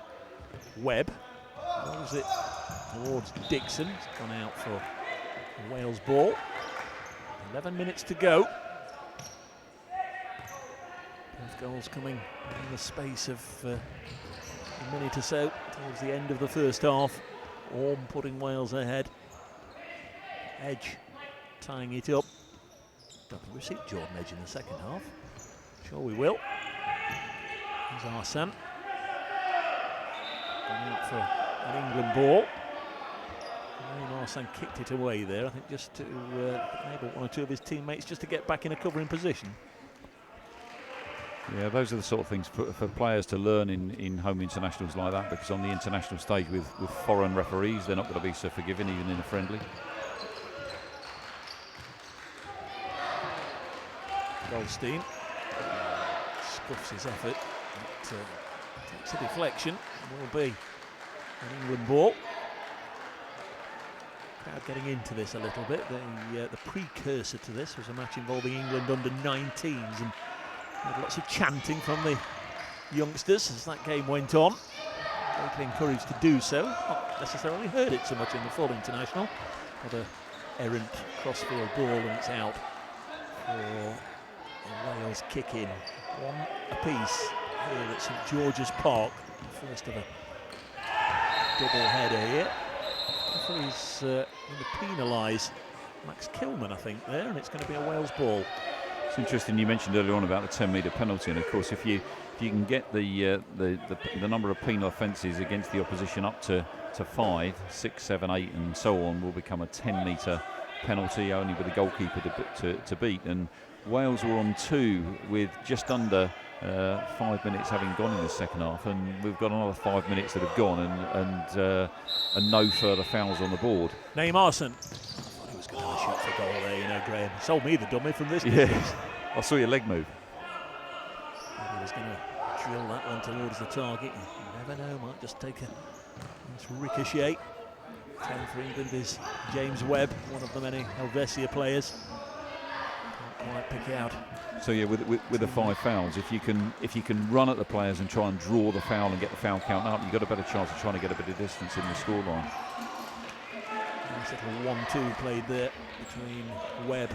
Webb, rolls it towards Dixon. It's gone out for a Wales ball. 11 minutes to go. Both goals coming in the space of a minute or so towards the end of the first half. Orm putting Wales ahead. Edge tying it up. Don't think we've seen Jordan Edge in the second half. Sure we will. There's Arslan. Going out for an England ball. And Arslan kicked it away there, I think, just to enable 1 or 2 of his teammates just to get back in a covering position. Yeah, those are the sort of things for players to learn in home internationals like that, because on the international stage with foreign referees, they're not going to be so forgiving, even in a friendly. Goldstein scuffs his effort. It takes a deflection. Will be an England ball. Crowd getting into this a little bit. The precursor to this was a match involving England under 19s, and had lots of chanting from the youngsters as that game went on. Greatly encouraged to do so. Not necessarily heard it so much in the full international. Got a errant crossfield ball, and it's out for a Wales kick in. 1 apiece here at St George's Park. The first of a double header here. He's going to penalise Max Kilman, I think, there, and it's going to be a Wales ball. It's interesting, you mentioned earlier on about the 10-metre penalty, and of course if you can get the number of penal offences against the opposition up to 5, 6, 7, 8 and so on, will become a 10-metre penalty only with the goalkeeper to beat. And Wales were on 2 with just under 5 minutes having gone in the second half, and we've got another 5 minutes that have gone, and no further fouls on the board. Neymar's. I thought he was going to have a shot for goal there, you know, Graham. Sold me the dummy from this Yeah, distance. I saw your leg move. He was going to drill that one towards the target. You never know, might just take a nice ricochet. 10 for England is James Webb, one of the many Helvetia players. Can't quite pick out. So yeah, with the 5 fouls, if you can run at the players and try and draw the foul and get the foul count up, you've got a better chance of trying to get a bit of distance in the scoreline. Nice little 1-2 played there between Webb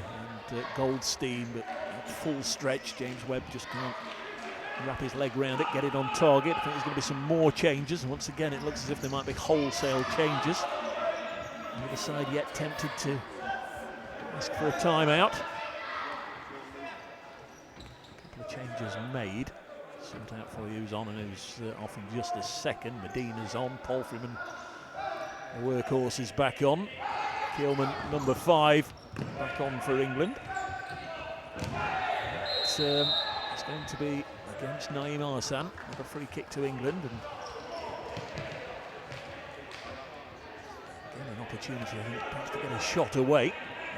and Goldstein, but at full stretch, James Webb just can't wrap his leg round it, get it on target. I think there's going to be some more changes, and once again it looks as if there might be wholesale changes. Neither side yet tempted to ask for a timeout. A couple of changes made. Sort out for you who's on and who's off in just a second. Medina's on, Paul Freeman, the workhorse, is back on. Keelman, number 5, back on for England. It's going to be against Naeem Arsan with a free kick to England, and again an opportunity, I think, perhaps to get a shot away.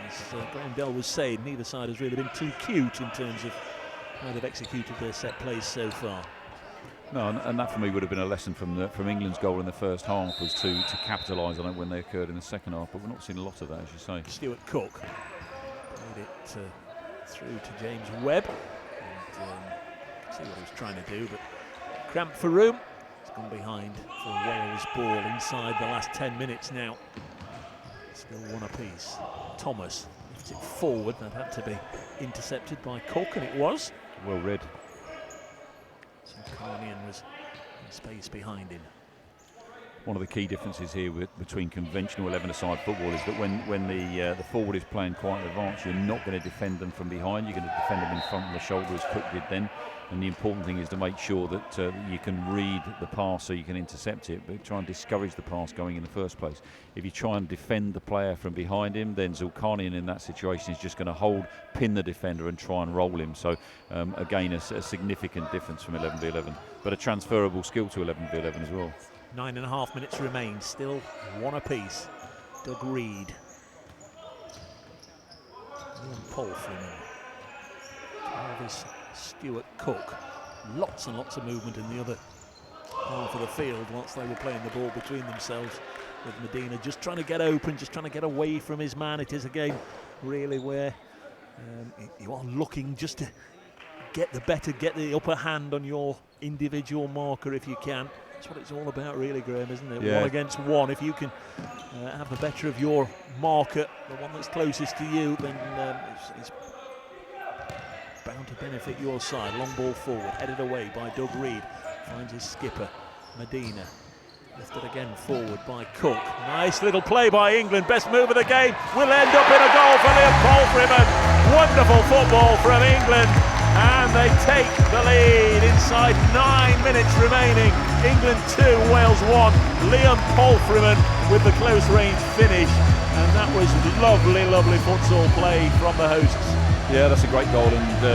As Graham Dell was saying, neither side has really been too cute in terms of how they've executed their set plays so far. No, and that for me would have been a lesson from England's goal in the first half, was to capitalise on it when they occurred in the second half. But we're not seeing a lot of that, as you say. Stuart Cook played it through to James Webb. And, see what he was trying to do, but cramped for room. It's gone behind for Wales ball inside the last 10 minutes now. Still one apiece. Thomas lifts it forward. That had to be intercepted by Cook, and it was. Well read. So Carnian was in space behind him. One of the key differences here between conventional 11-a-side football is that when the forward is playing quite advanced, you're not going to defend them from behind. You're going to defend them in front of the shoulder, as Cook did then. And the important thing is to make sure that you can read the pass so you can intercept it, but try and discourage the pass going in the first place. If you try and defend the player from behind him, then Zulkarnain in that situation is just going to pin the defender and try and roll him. So again, a significant difference from 11v11, but a transferable skill to 11v11 as well. 9.5 minutes remain, still one apiece. Doug Reed. And Paul Freeman. Travis Stuart Cook. Lots and lots of movement in the other half of the field once they were playing the ball between themselves, with Medina just trying to get open, just trying to get away from his man. It is again really where you are looking just to get the upper hand on your individual marker if you can. That's what it's all about, really, Graham, isn't it? Yeah. 1 against 1. If you can have the better of your marker, the one that's closest to you, then it's bound to benefit your side. Long ball forward, headed away by Doug Reed. Finds his skipper, Medina. Lifted again forward by Cook. Nice little play by England. Best move of the game. Will end up in a goal for Liam Paul Freeman. Wonderful football from England. And they take the lead inside 9 minutes remaining. England 2, Wales 1. Liam Paul Freeman with the close range finish. And that was lovely, lovely futsal play from the hosts. Yeah, that's a great goal, and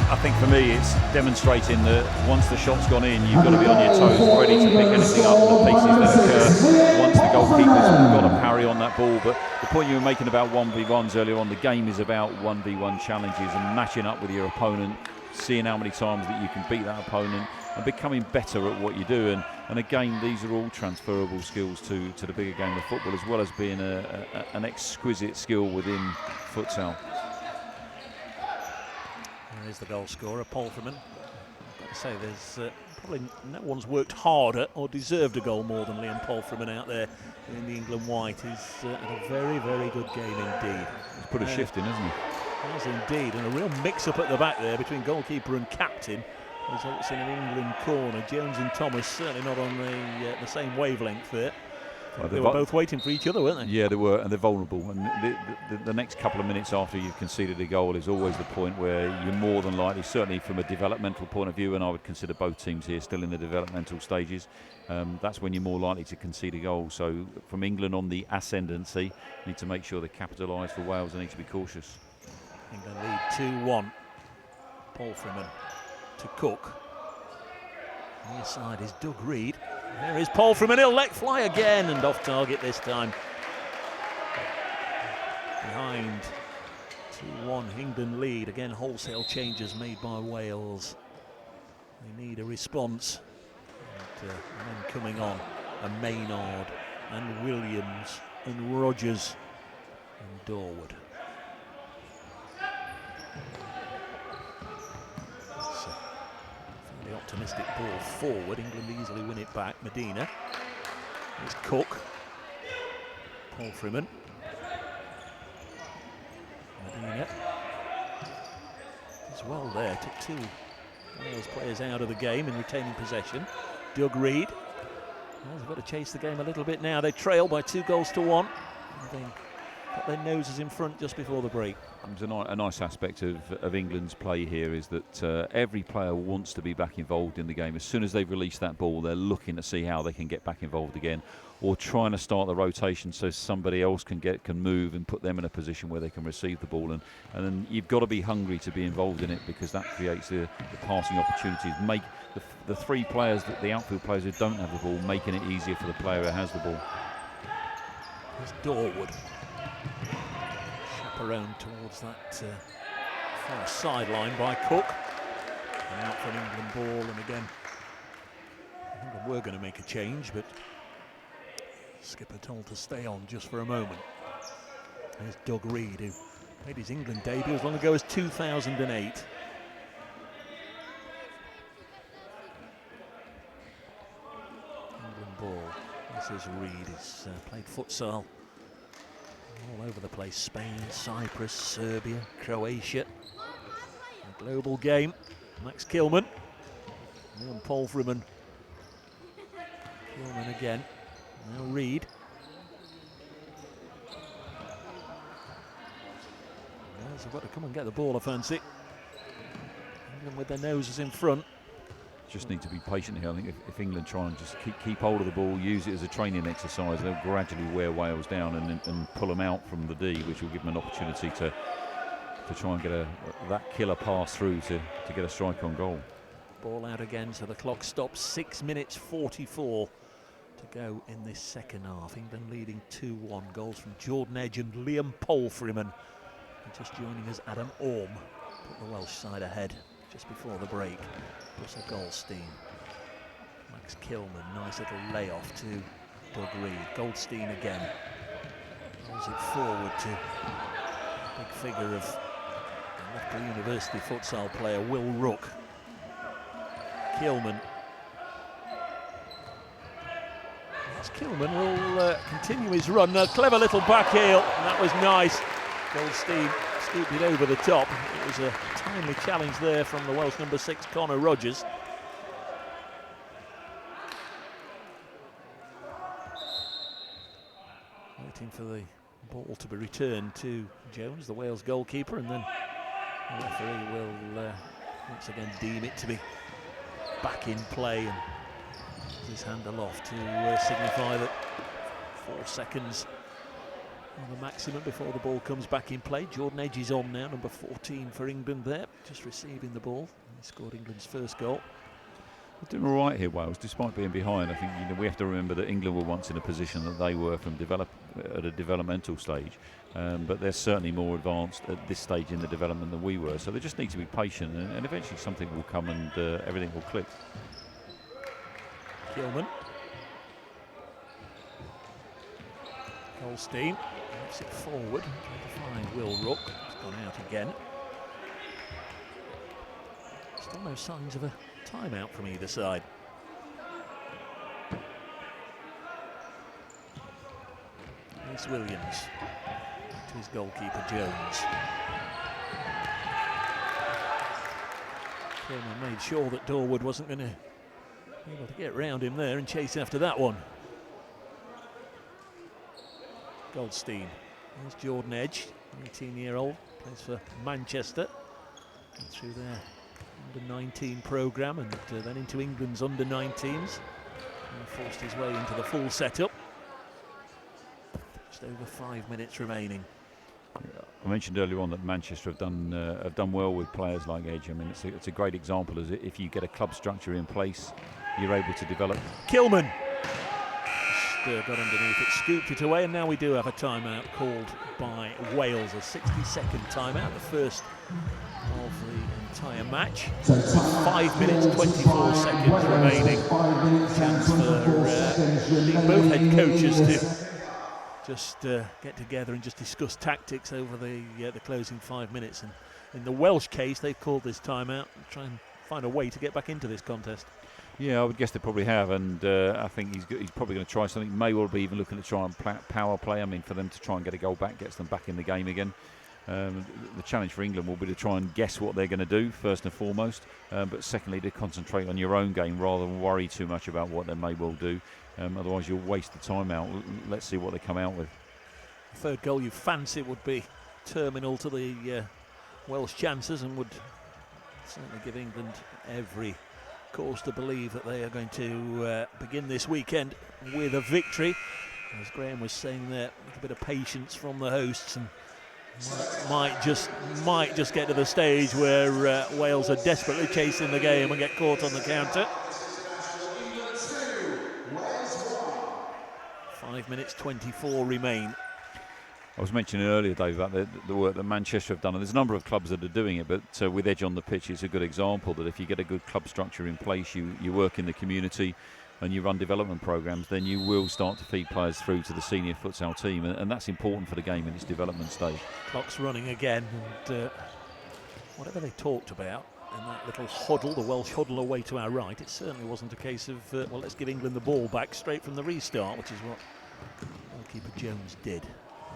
I think for me it's demonstrating that once the shot's gone in, you've got to be on your toes, ready to pick anything up, the pieces that occur once the goalkeeper's got to parry on that ball. But the point you were making about 1v1s earlier on, the game is about 1v1 challenges and matching up with your opponent, seeing how many times that you can beat that opponent and becoming better at what you do. And again, these are all transferable skills to the bigger game of football, as well as being an exquisite skill within futsal. There's the goal scorer, Paul Freeman. I've got to say, there's probably no one's worked harder or deserved a goal more than Liam Paul Freeman out there in the England white. He's had a very, very good game indeed. He's put a shift in, hasn't he? Has indeed, and a real mix-up at the back there between goalkeeper and captain. Results in an England corner. Jones and Thomas certainly not on the same wavelength there. Well, they were both waiting for each other, weren't they? Yeah, they were, and they're vulnerable. And the next couple of minutes after you've conceded a goal is always the point where you're more than likely, certainly from a developmental point of view, and I would consider both teams here still in the developmental stages, that's when you're more likely to concede a goal. So from England on the ascendancy, need to make sure they capitalise. For Wales, they need to be cautious. England lead 2-1. Paul Freeman to Cook. Near side is Doug Reed. There is Paul Freeman. He'll let fly again and off target this time. Behind 2-1 England lead. Again, wholesale changes made by Wales. They need a response. And then coming on are Maynard and Williams and Rogers and Dorwood. It's a fairly optimistic ball forward. England easily win it back. Medina. There's Cook. Paul Freeman. Medina. As well there. Took two Wales players out of the game in retaining possession. Doug Reed. Well, they've got to chase the game a little bit now. They trail by 2-1. They got their noses in front just before the break. A nice aspect of England's play here is that every player wants to be back involved in the game. As soon as they've released that ball, they're looking to see how they can get back involved again, or trying to start the rotation so somebody else can move and put them in a position where they can receive the ball. And then you've got to be hungry to be involved in it, because that creates the passing opportunities. Make the three players, the outfield players who don't have the ball, making it easier for the player who has the ball. There's Dorwood. Chaperoned towards that far sideline by Cook. And out for an England ball, and again, England were going to make a change, but skipper told to stay on just for a moment. There's Doug Reed, who made his England debut as long ago as 2008. England ball. This is Reed. He's played futsal all over the place. Spain, Cyprus, Serbia, Croatia. A global game. Max Kilman. And Paul Freeman. Kilman again. Now Reed. Yes, they've got to come and get the ball, I fancy. England with their noses in front. Just need to be patient here. I think if England try and just keep hold of the ball, use it as a training exercise, they'll gradually wear Wales down and pull them out from the D, which will give them an opportunity to try and get that killer pass through to get a strike on goal. Ball out again, so the clock stops. 6 minutes 44 to go in this second half. England leading 2-1. Goals from Jordan Edge and Liam Paul Freeman. And just joining us, Adam Orme put the Welsh side ahead just before the break. Plus a Goldstein. Max Kilman, nice little layoff to Doug Reed. Goldstein again. Rolls it forward to big figure of Liverpool University futsal player Will Rook. Kilman. Kilman will continue his run. A clever little back heel, and that was nice. Goldstein scooped it over the top. It was a timely challenge there from the Welsh number 6, Connor Rogers. Waiting for the ball to be returned to Jones, the Wales goalkeeper, and then the referee will once again deem it to be back in play, and his hand aloft to signify that 4 seconds on the maximum before the ball comes back in play. Jordan Edge is on now, number 14 for England there, just receiving the ball. He scored England's first goal. They're doing all right here, Wales, despite being behind. I think we have to remember that England were once in a position that they were at a developmental stage, but they're certainly more advanced at this stage in the development than we were. So they just need to be patient, and eventually something will come and everything will click. Kilman. Goldstein moves it forward, trying to find Will Rook. It's gone out again. Still no signs of a timeout from either side. Here's Williams to his goalkeeper Jones. Kilman made sure that Dorwood wasn't going to be able to get round him there and chase after that one. Goldstein. There's Jordan Edge, 18-year-old, plays for Manchester. And through their under-19 programme and then into England's under-19s. And forced his way into the full setup. Just over 5 minutes remaining. I mentioned earlier on that Manchester have done well with players like Edge. I mean, it's a great example. As if you get a club structure in place, you're able to develop. Kilman just got underneath it, scooped it away, and now we do have a timeout called by Wales, a 60-second timeout, the first of the entire match. 5 minutes 24 seconds remaining. Chance for both head coaches to just get together and just discuss tactics over the closing 5 minutes. And in the Welsh case, they've called this timeout and try and find a way to get back into this contest. Yeah, I would guess they probably have, and I think he's probably going to try something. May well be even looking to try and power play. I mean, for them to try and get a goal back, gets them back in the game again. The challenge for England will be to try and guess what they're going to do, first and foremost, but secondly to concentrate on your own game rather than worry too much about what they may well do. Otherwise you'll waste the time out. Let's see what they come out with. The third goal you fancy would be terminal to the Welsh chances and would certainly give England every cause to believe that they are going to begin this weekend with a victory. As Graham was saying there, a bit of patience from the hosts, and might just get to the stage where Wales are desperately chasing the game and get caught on the counter. 5 minutes 24 remain. I was mentioning earlier, Dave, about the work that Manchester have done, and there's a number of clubs that are doing it, but with Edge on the pitch, it's a good example that if you get a good club structure in place, you work in the community and you run development programs, then you will start to feed players through to the senior futsal team, and that's important for the game in its development stage. Clock's running again, and whatever they talked about in that little huddle, the Welsh huddle away to our right, it certainly wasn't a case of, well, let's give England the ball back straight from the restart, which is what goalkeeper Jones did.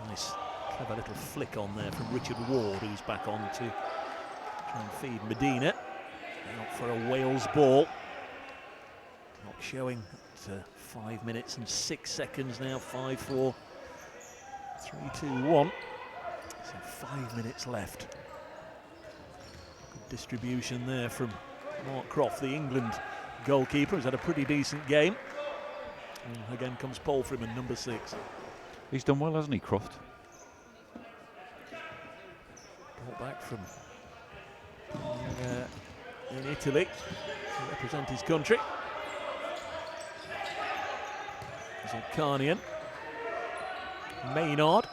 Nice clever little flick on there from Richard Ward, who's back on to try and feed Medina. Out for a Wales ball. Not showing at 5 minutes and 6 seconds now. 5-4, 3-2-1. So 5 minutes left. Good distribution there from Mark Croft, the England goalkeeper, who's had a pretty decent game. And again comes Paul Freeman, number 6. He's done well, hasn't he, Croft? Brought back from in Italy to represent his country. Zulkarnian. Maynard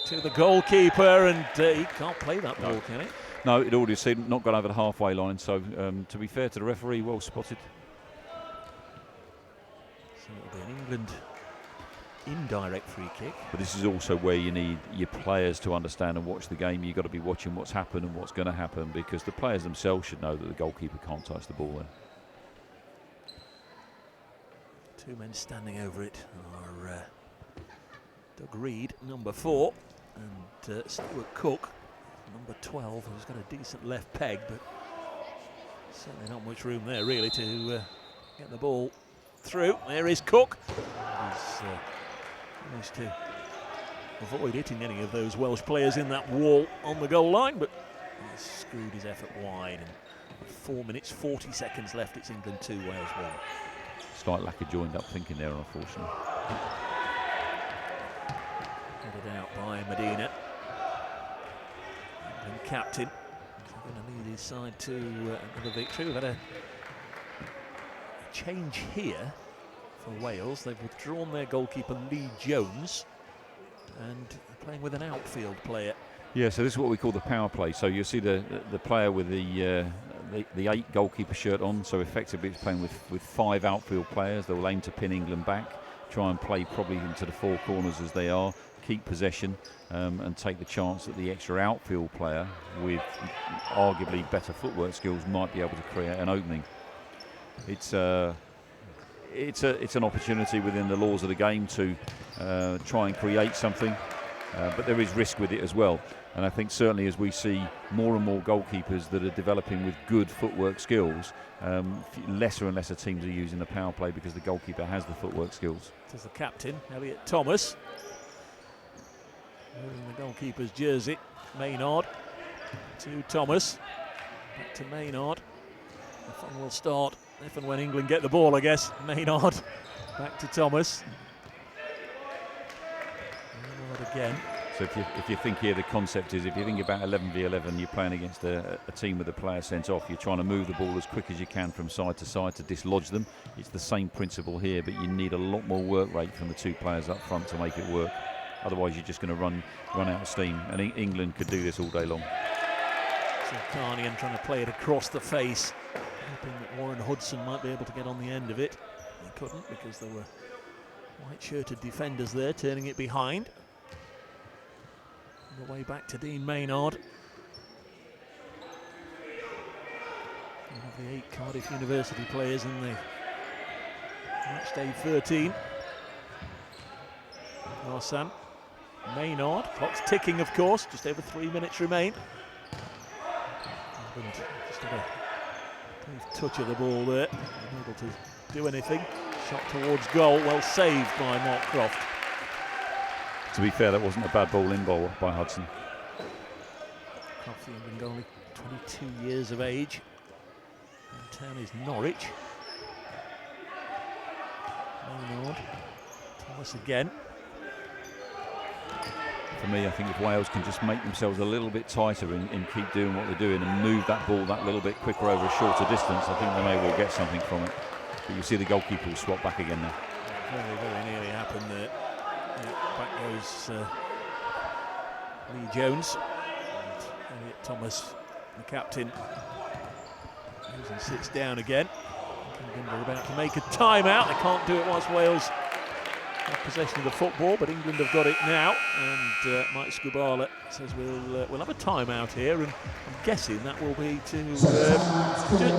to the goalkeeper, and he can't play that ball, can he? No, it already said not gone over the halfway line, so to be fair to the referee, well spotted. So it'll be an England indirect free kick. But this is also where you need your players to understand and watch the game. You've got to be watching what's happened and what's going to happen, because the players themselves should know that the goalkeeper can't touch the ball there. Two men standing over it are Doug Reed, number 4, and Stuart Cook, number 12, who's got a decent left peg, but certainly not much room there really to get the ball through. There is Cook. He's managed to avoid hitting any of those Welsh players in that wall on the goal line, but he's screwed his effort wide. And with 4 minutes 40 seconds left, it's England 2, Wales 1. Slight lack of joined up thinking there, unfortunately. Headed out by Medina. England captain. He's going to lead his side to another victory. We've had a change here for Wales. They've withdrawn their goalkeeper Lee Jones and playing with an outfield player. Yeah, so this is what we call the power play. So you see the player with the 8 goalkeeper shirt on, so effectively it's playing with 5 outfield players. They'll aim to pin England back, try and play probably into the 4 corners as they are, keep possession, and take the chance that the extra outfield player with arguably better footwork skills might be able to create an opening. It's an opportunity within the laws of the game to try and create something, but there is risk with it as well. And I think certainly as we see more and more goalkeepers that are developing with good footwork skills, lesser and lesser teams are using the power play because the goalkeeper has the footwork skills. There's the captain, Elliot Thomas, wearing the goalkeeper's jersey. Maynard to Thomas, back to Maynard. The fun will start if and when England get the ball, I guess. Maynard back to Thomas. Maynard again. So if you think here, the concept is, if you think about 11v11, you're playing against a team with a player sent off. You're trying to move the ball as quick as you can from side to side to dislodge them. It's the same principle here, but you need a lot more work rate from the two players up front to make it work. Otherwise, you're just going to run out of steam. And England could do this all day long. So Carnian trying to play it across the face, hoping that Warren Hudson might be able to get on the end of it. He couldn't, because there were white-shirted defenders there turning it behind. On the way back to Dean Maynard. One of the 8 Cardiff University players in the match day 13. Narsan, Maynard, clock's ticking of course, just over 3 minutes remain. Just had a brief touch of the ball there, unable to do anything. Shot towards goal, well saved by Mark Croft. To be fair, that wasn't a bad ball in by Hudson. Croft, the England only 22 years of age. And town is Norwich. Maynard, Thomas again. For me, I think if Wales can just make themselves a little bit tighter and keep doing what they're doing and move that ball that little bit quicker over a shorter distance, I think they may well get something from it. But you see the goalkeeper will swap back again now. Very, very nearly happened there. Yeah, back goes Lee Jones. And Elliot Thomas, the captain, goes and sits down again. England are about to make a timeout. They can't do it whilst Wales have possession of the football, but England have got it now. And Mike Skubala says we'll have a timeout here, and I'm guessing that will be to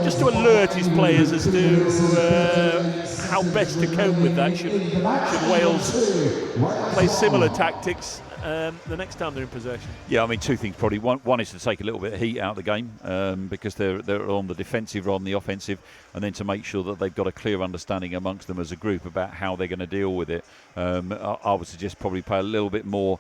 just to alert his players as to how best to cope with that. Should Wales play similar tactics the next time they're in possession? Yeah, I mean, two things probably. One is to take a little bit of heat out of the game because they're on the defensive rather than the offensive, and then to make sure that they've got a clear understanding amongst them as a group about how they're going to deal with it. I would suggest probably play a little bit more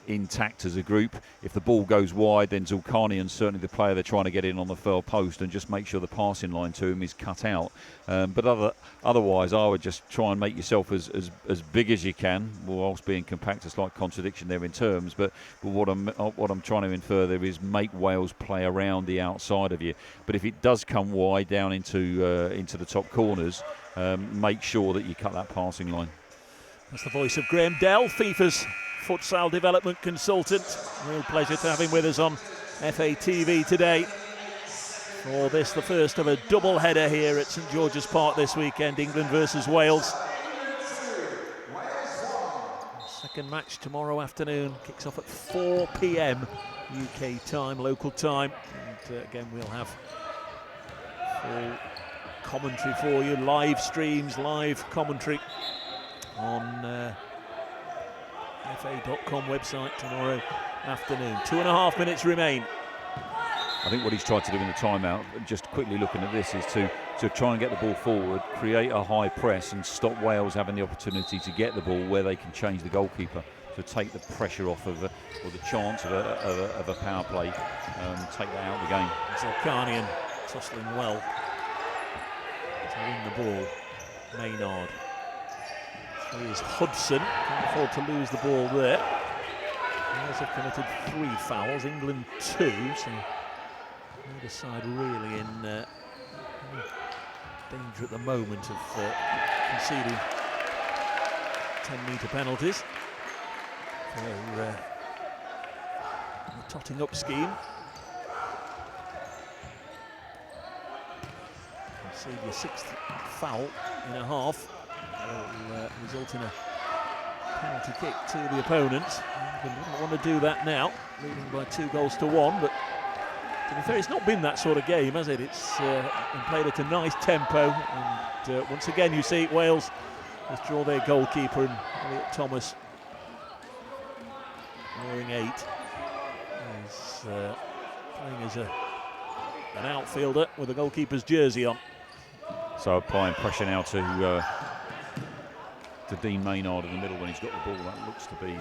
intact as a group. If the ball goes wide, then Zulkarnian's certainly the player they're trying to get in on the far post, and just make sure the passing line to him is cut out. But otherwise, I would just try and make yourself as big as you can, whilst being compact. A slight contradiction there in terms, but what I'm trying to infer there is make Wales play around the outside of you. But if it does come wide down into the top corners, make sure that you cut that passing line. That's the voice of Graham Dell, FIFA's futsal development consultant. Real pleasure to have him with us on FA TV today. For this, the first of a double header here at St George's Park this weekend, England versus Wales. Second match tomorrow afternoon, kicks off at 4 p.m. UK time, local time. And again, we'll have full commentary for you, live streams, live commentary on fa.com website tomorrow afternoon. 2.5 minutes remain. I think what he's tried to do in the timeout, just quickly looking at this, is to try and get the ball forward, create a high press and stop Wales having the opportunity to get the ball where they can change the goalkeeper, to take the pressure off of or the chance of a power play, take that out of the game. Zulkarnian tussling well to win the ball. Maynard. Here's Hudson, can't afford to lose the ball there. Wales have committed 3 fouls, England 2, so neither side really in danger at the moment of conceding 10-metre penalties. They're the totting up scheme. Concede your 6th foul in a half. Will result in a penalty kick to the opponents. England wouldn't want to do that now, leading by 2-1, but to be fair, it's not been that sort of game, has it? It's been played at a nice tempo, and once again you see Wales withdraw their goalkeeper, and Elliot Thomas, wearing 8, is playing as an outfielder with a goalkeeper's jersey on. So applying pressure now to Dean Maynard in the middle when he's got the ball. That looks to be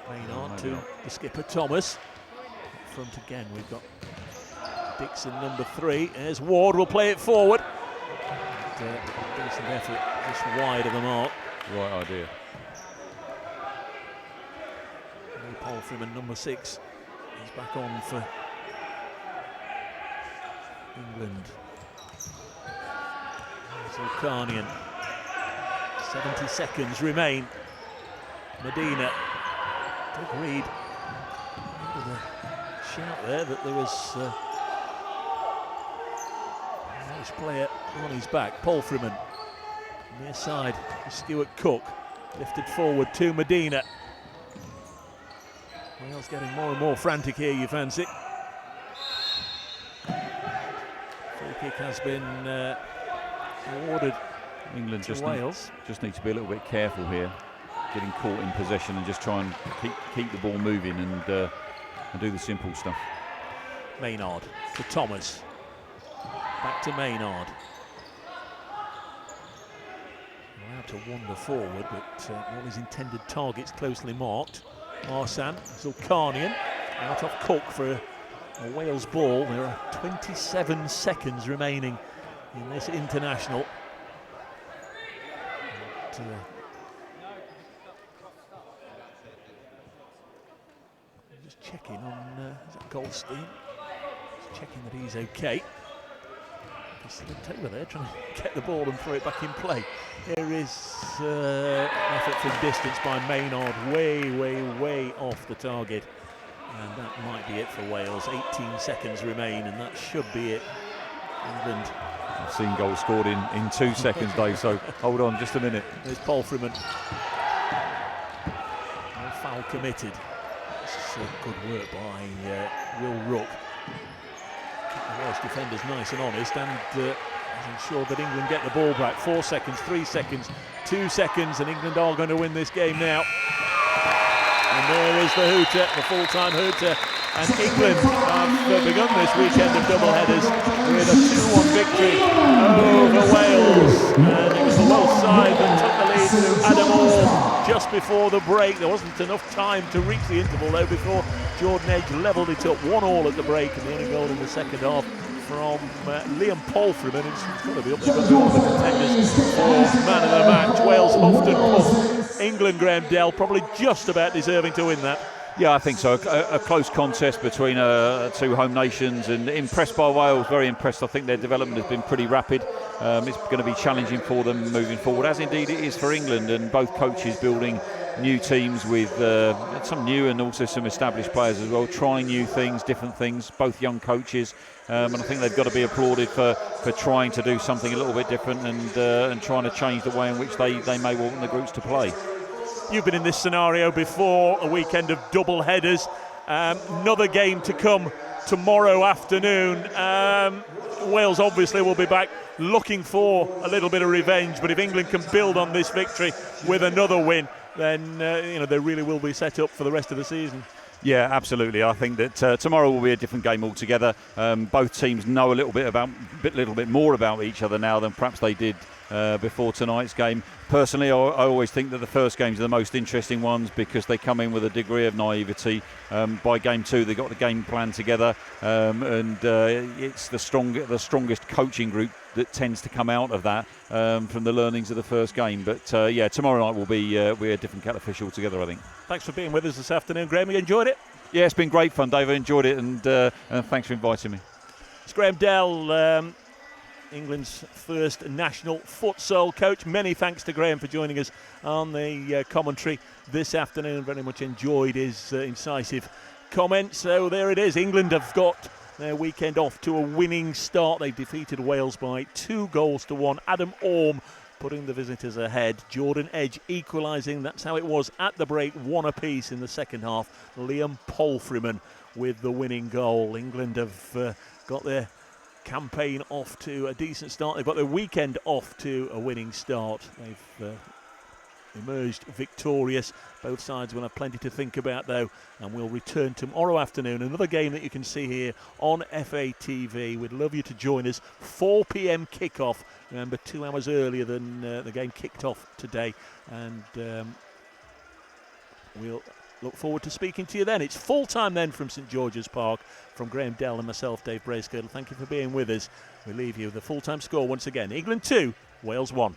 Maynard to the skipper Thomas. Up front again, we've got Dixon number 3. There's Ward, will play it forward. And, decent effort, just wide of the mark. right idea. Paul Freeman, number 6, is back on for England. Zulkarnian. 70 seconds remain. Medina. Good read. With a shout there that there was a nice player on his back. Paul Freeman. Near side, Stuart Cook. Lifted forward to Medina. Wales getting more and more frantic here, you fancy. Free kick has been awarded. England to Wales. Just need to be a little bit careful here, getting caught in possession and just try and keep the ball moving and do the simple stuff. Maynard to Thomas. Back to Maynard. Allowed to wander forward, but all his intended targets closely marked. Arsan, Zulkarnian, out off Cook for a Wales ball. There are 27 seconds remaining in this international. And, just checking on is that Goldstein. Just checking that he's okay. He slipped over there, trying to get the ball and throw it back in play. There is an effort from distance by Maynard, way off the target. And that might be it for Wales. 18 seconds remain, and that should be it. England. I've seen goals scored in 2 seconds, Dave, so hold on just a minute. There's Paul Freeman. No foul committed. This is good work by Will Rook. The Welsh defender's nice and honest and has ensured that England get the ball back. 4 seconds, 3 seconds, 2 seconds, and England are going to win this game now. And there is the hooter, the full-time hooter. And England have begun this weekend of double-headers with a 2-1 victory over Wales. And it was the Welsh side that took the lead to Adam Orr just before the break. There wasn't enough time to reach the interval though before Jordan Edge levelled it up 1-1 at the break, and the only goal in the second half from Liam Paul Freeman. It's got to be up there, got to be one of the contenders for man of the match. Wales huffed and puffed. England, Graham Dell, probably just about deserving to win that. Yeah, I think so. A close contest between two home nations, and impressed by Wales, very impressed. I think their development has been pretty rapid. It's going to be challenging for them moving forward, as indeed it is for England, and both coaches building new teams with some new and also some established players as well, trying new things, different things, both young coaches. And I think they've got to be applauded for trying to do something a little bit different and trying to change the way in which they may want the groups to play. You've been in this scenario before, a weekend of double headers. Another game to come tomorrow afternoon. Wales obviously will be back looking for a little bit of revenge, but if England can build on this victory with another win, then they really will be set up for the rest of the season. Yeah, absolutely. I think that tomorrow will be a different game altogether. Both teams know a little bit more about each other now than perhaps they did before tonight's game. Personally, I always think that the first games are the most interesting ones because they come in with a degree of naivety. By game 2, they got the game plan together, and it's the strongest coaching group that tends to come out of that from the learnings of the first game. But tomorrow night will be a different kettle of fish altogether, I think. Thanks for being with us this afternoon, Graham. You enjoyed it? Yeah, it's been great fun, Dave. I enjoyed it, and thanks for inviting me. It's Graham Dell, England's first national futsal coach. Many thanks to Graham for joining us on the commentary this afternoon. Very much enjoyed his incisive comments. So there it is. England have got their weekend off to a winning start. They defeated Wales by 2-1. Adam Orme putting the visitors ahead. Jordan Edge equalising. That's how it was at the break. 1 apiece in the second half. Liam Paul Freeman with the winning goal. England have got their campaign off to a decent start. They've got their weekend off to a winning start. They've emerged victorious. Both sides will have plenty to think about though, and we'll return tomorrow afternoon. Another game that you can see here on FA TV. We'd love you to join us. 4 p.m. kickoff. Remember, 2 hours earlier than the game kicked off today, and we'll look forward to speaking to you then. It's full time then from St George's Park. From Graham Dell and myself, Dave Bracegirdle, thank you for being with us. We leave you with the full-time score once again. England 2, Wales 1.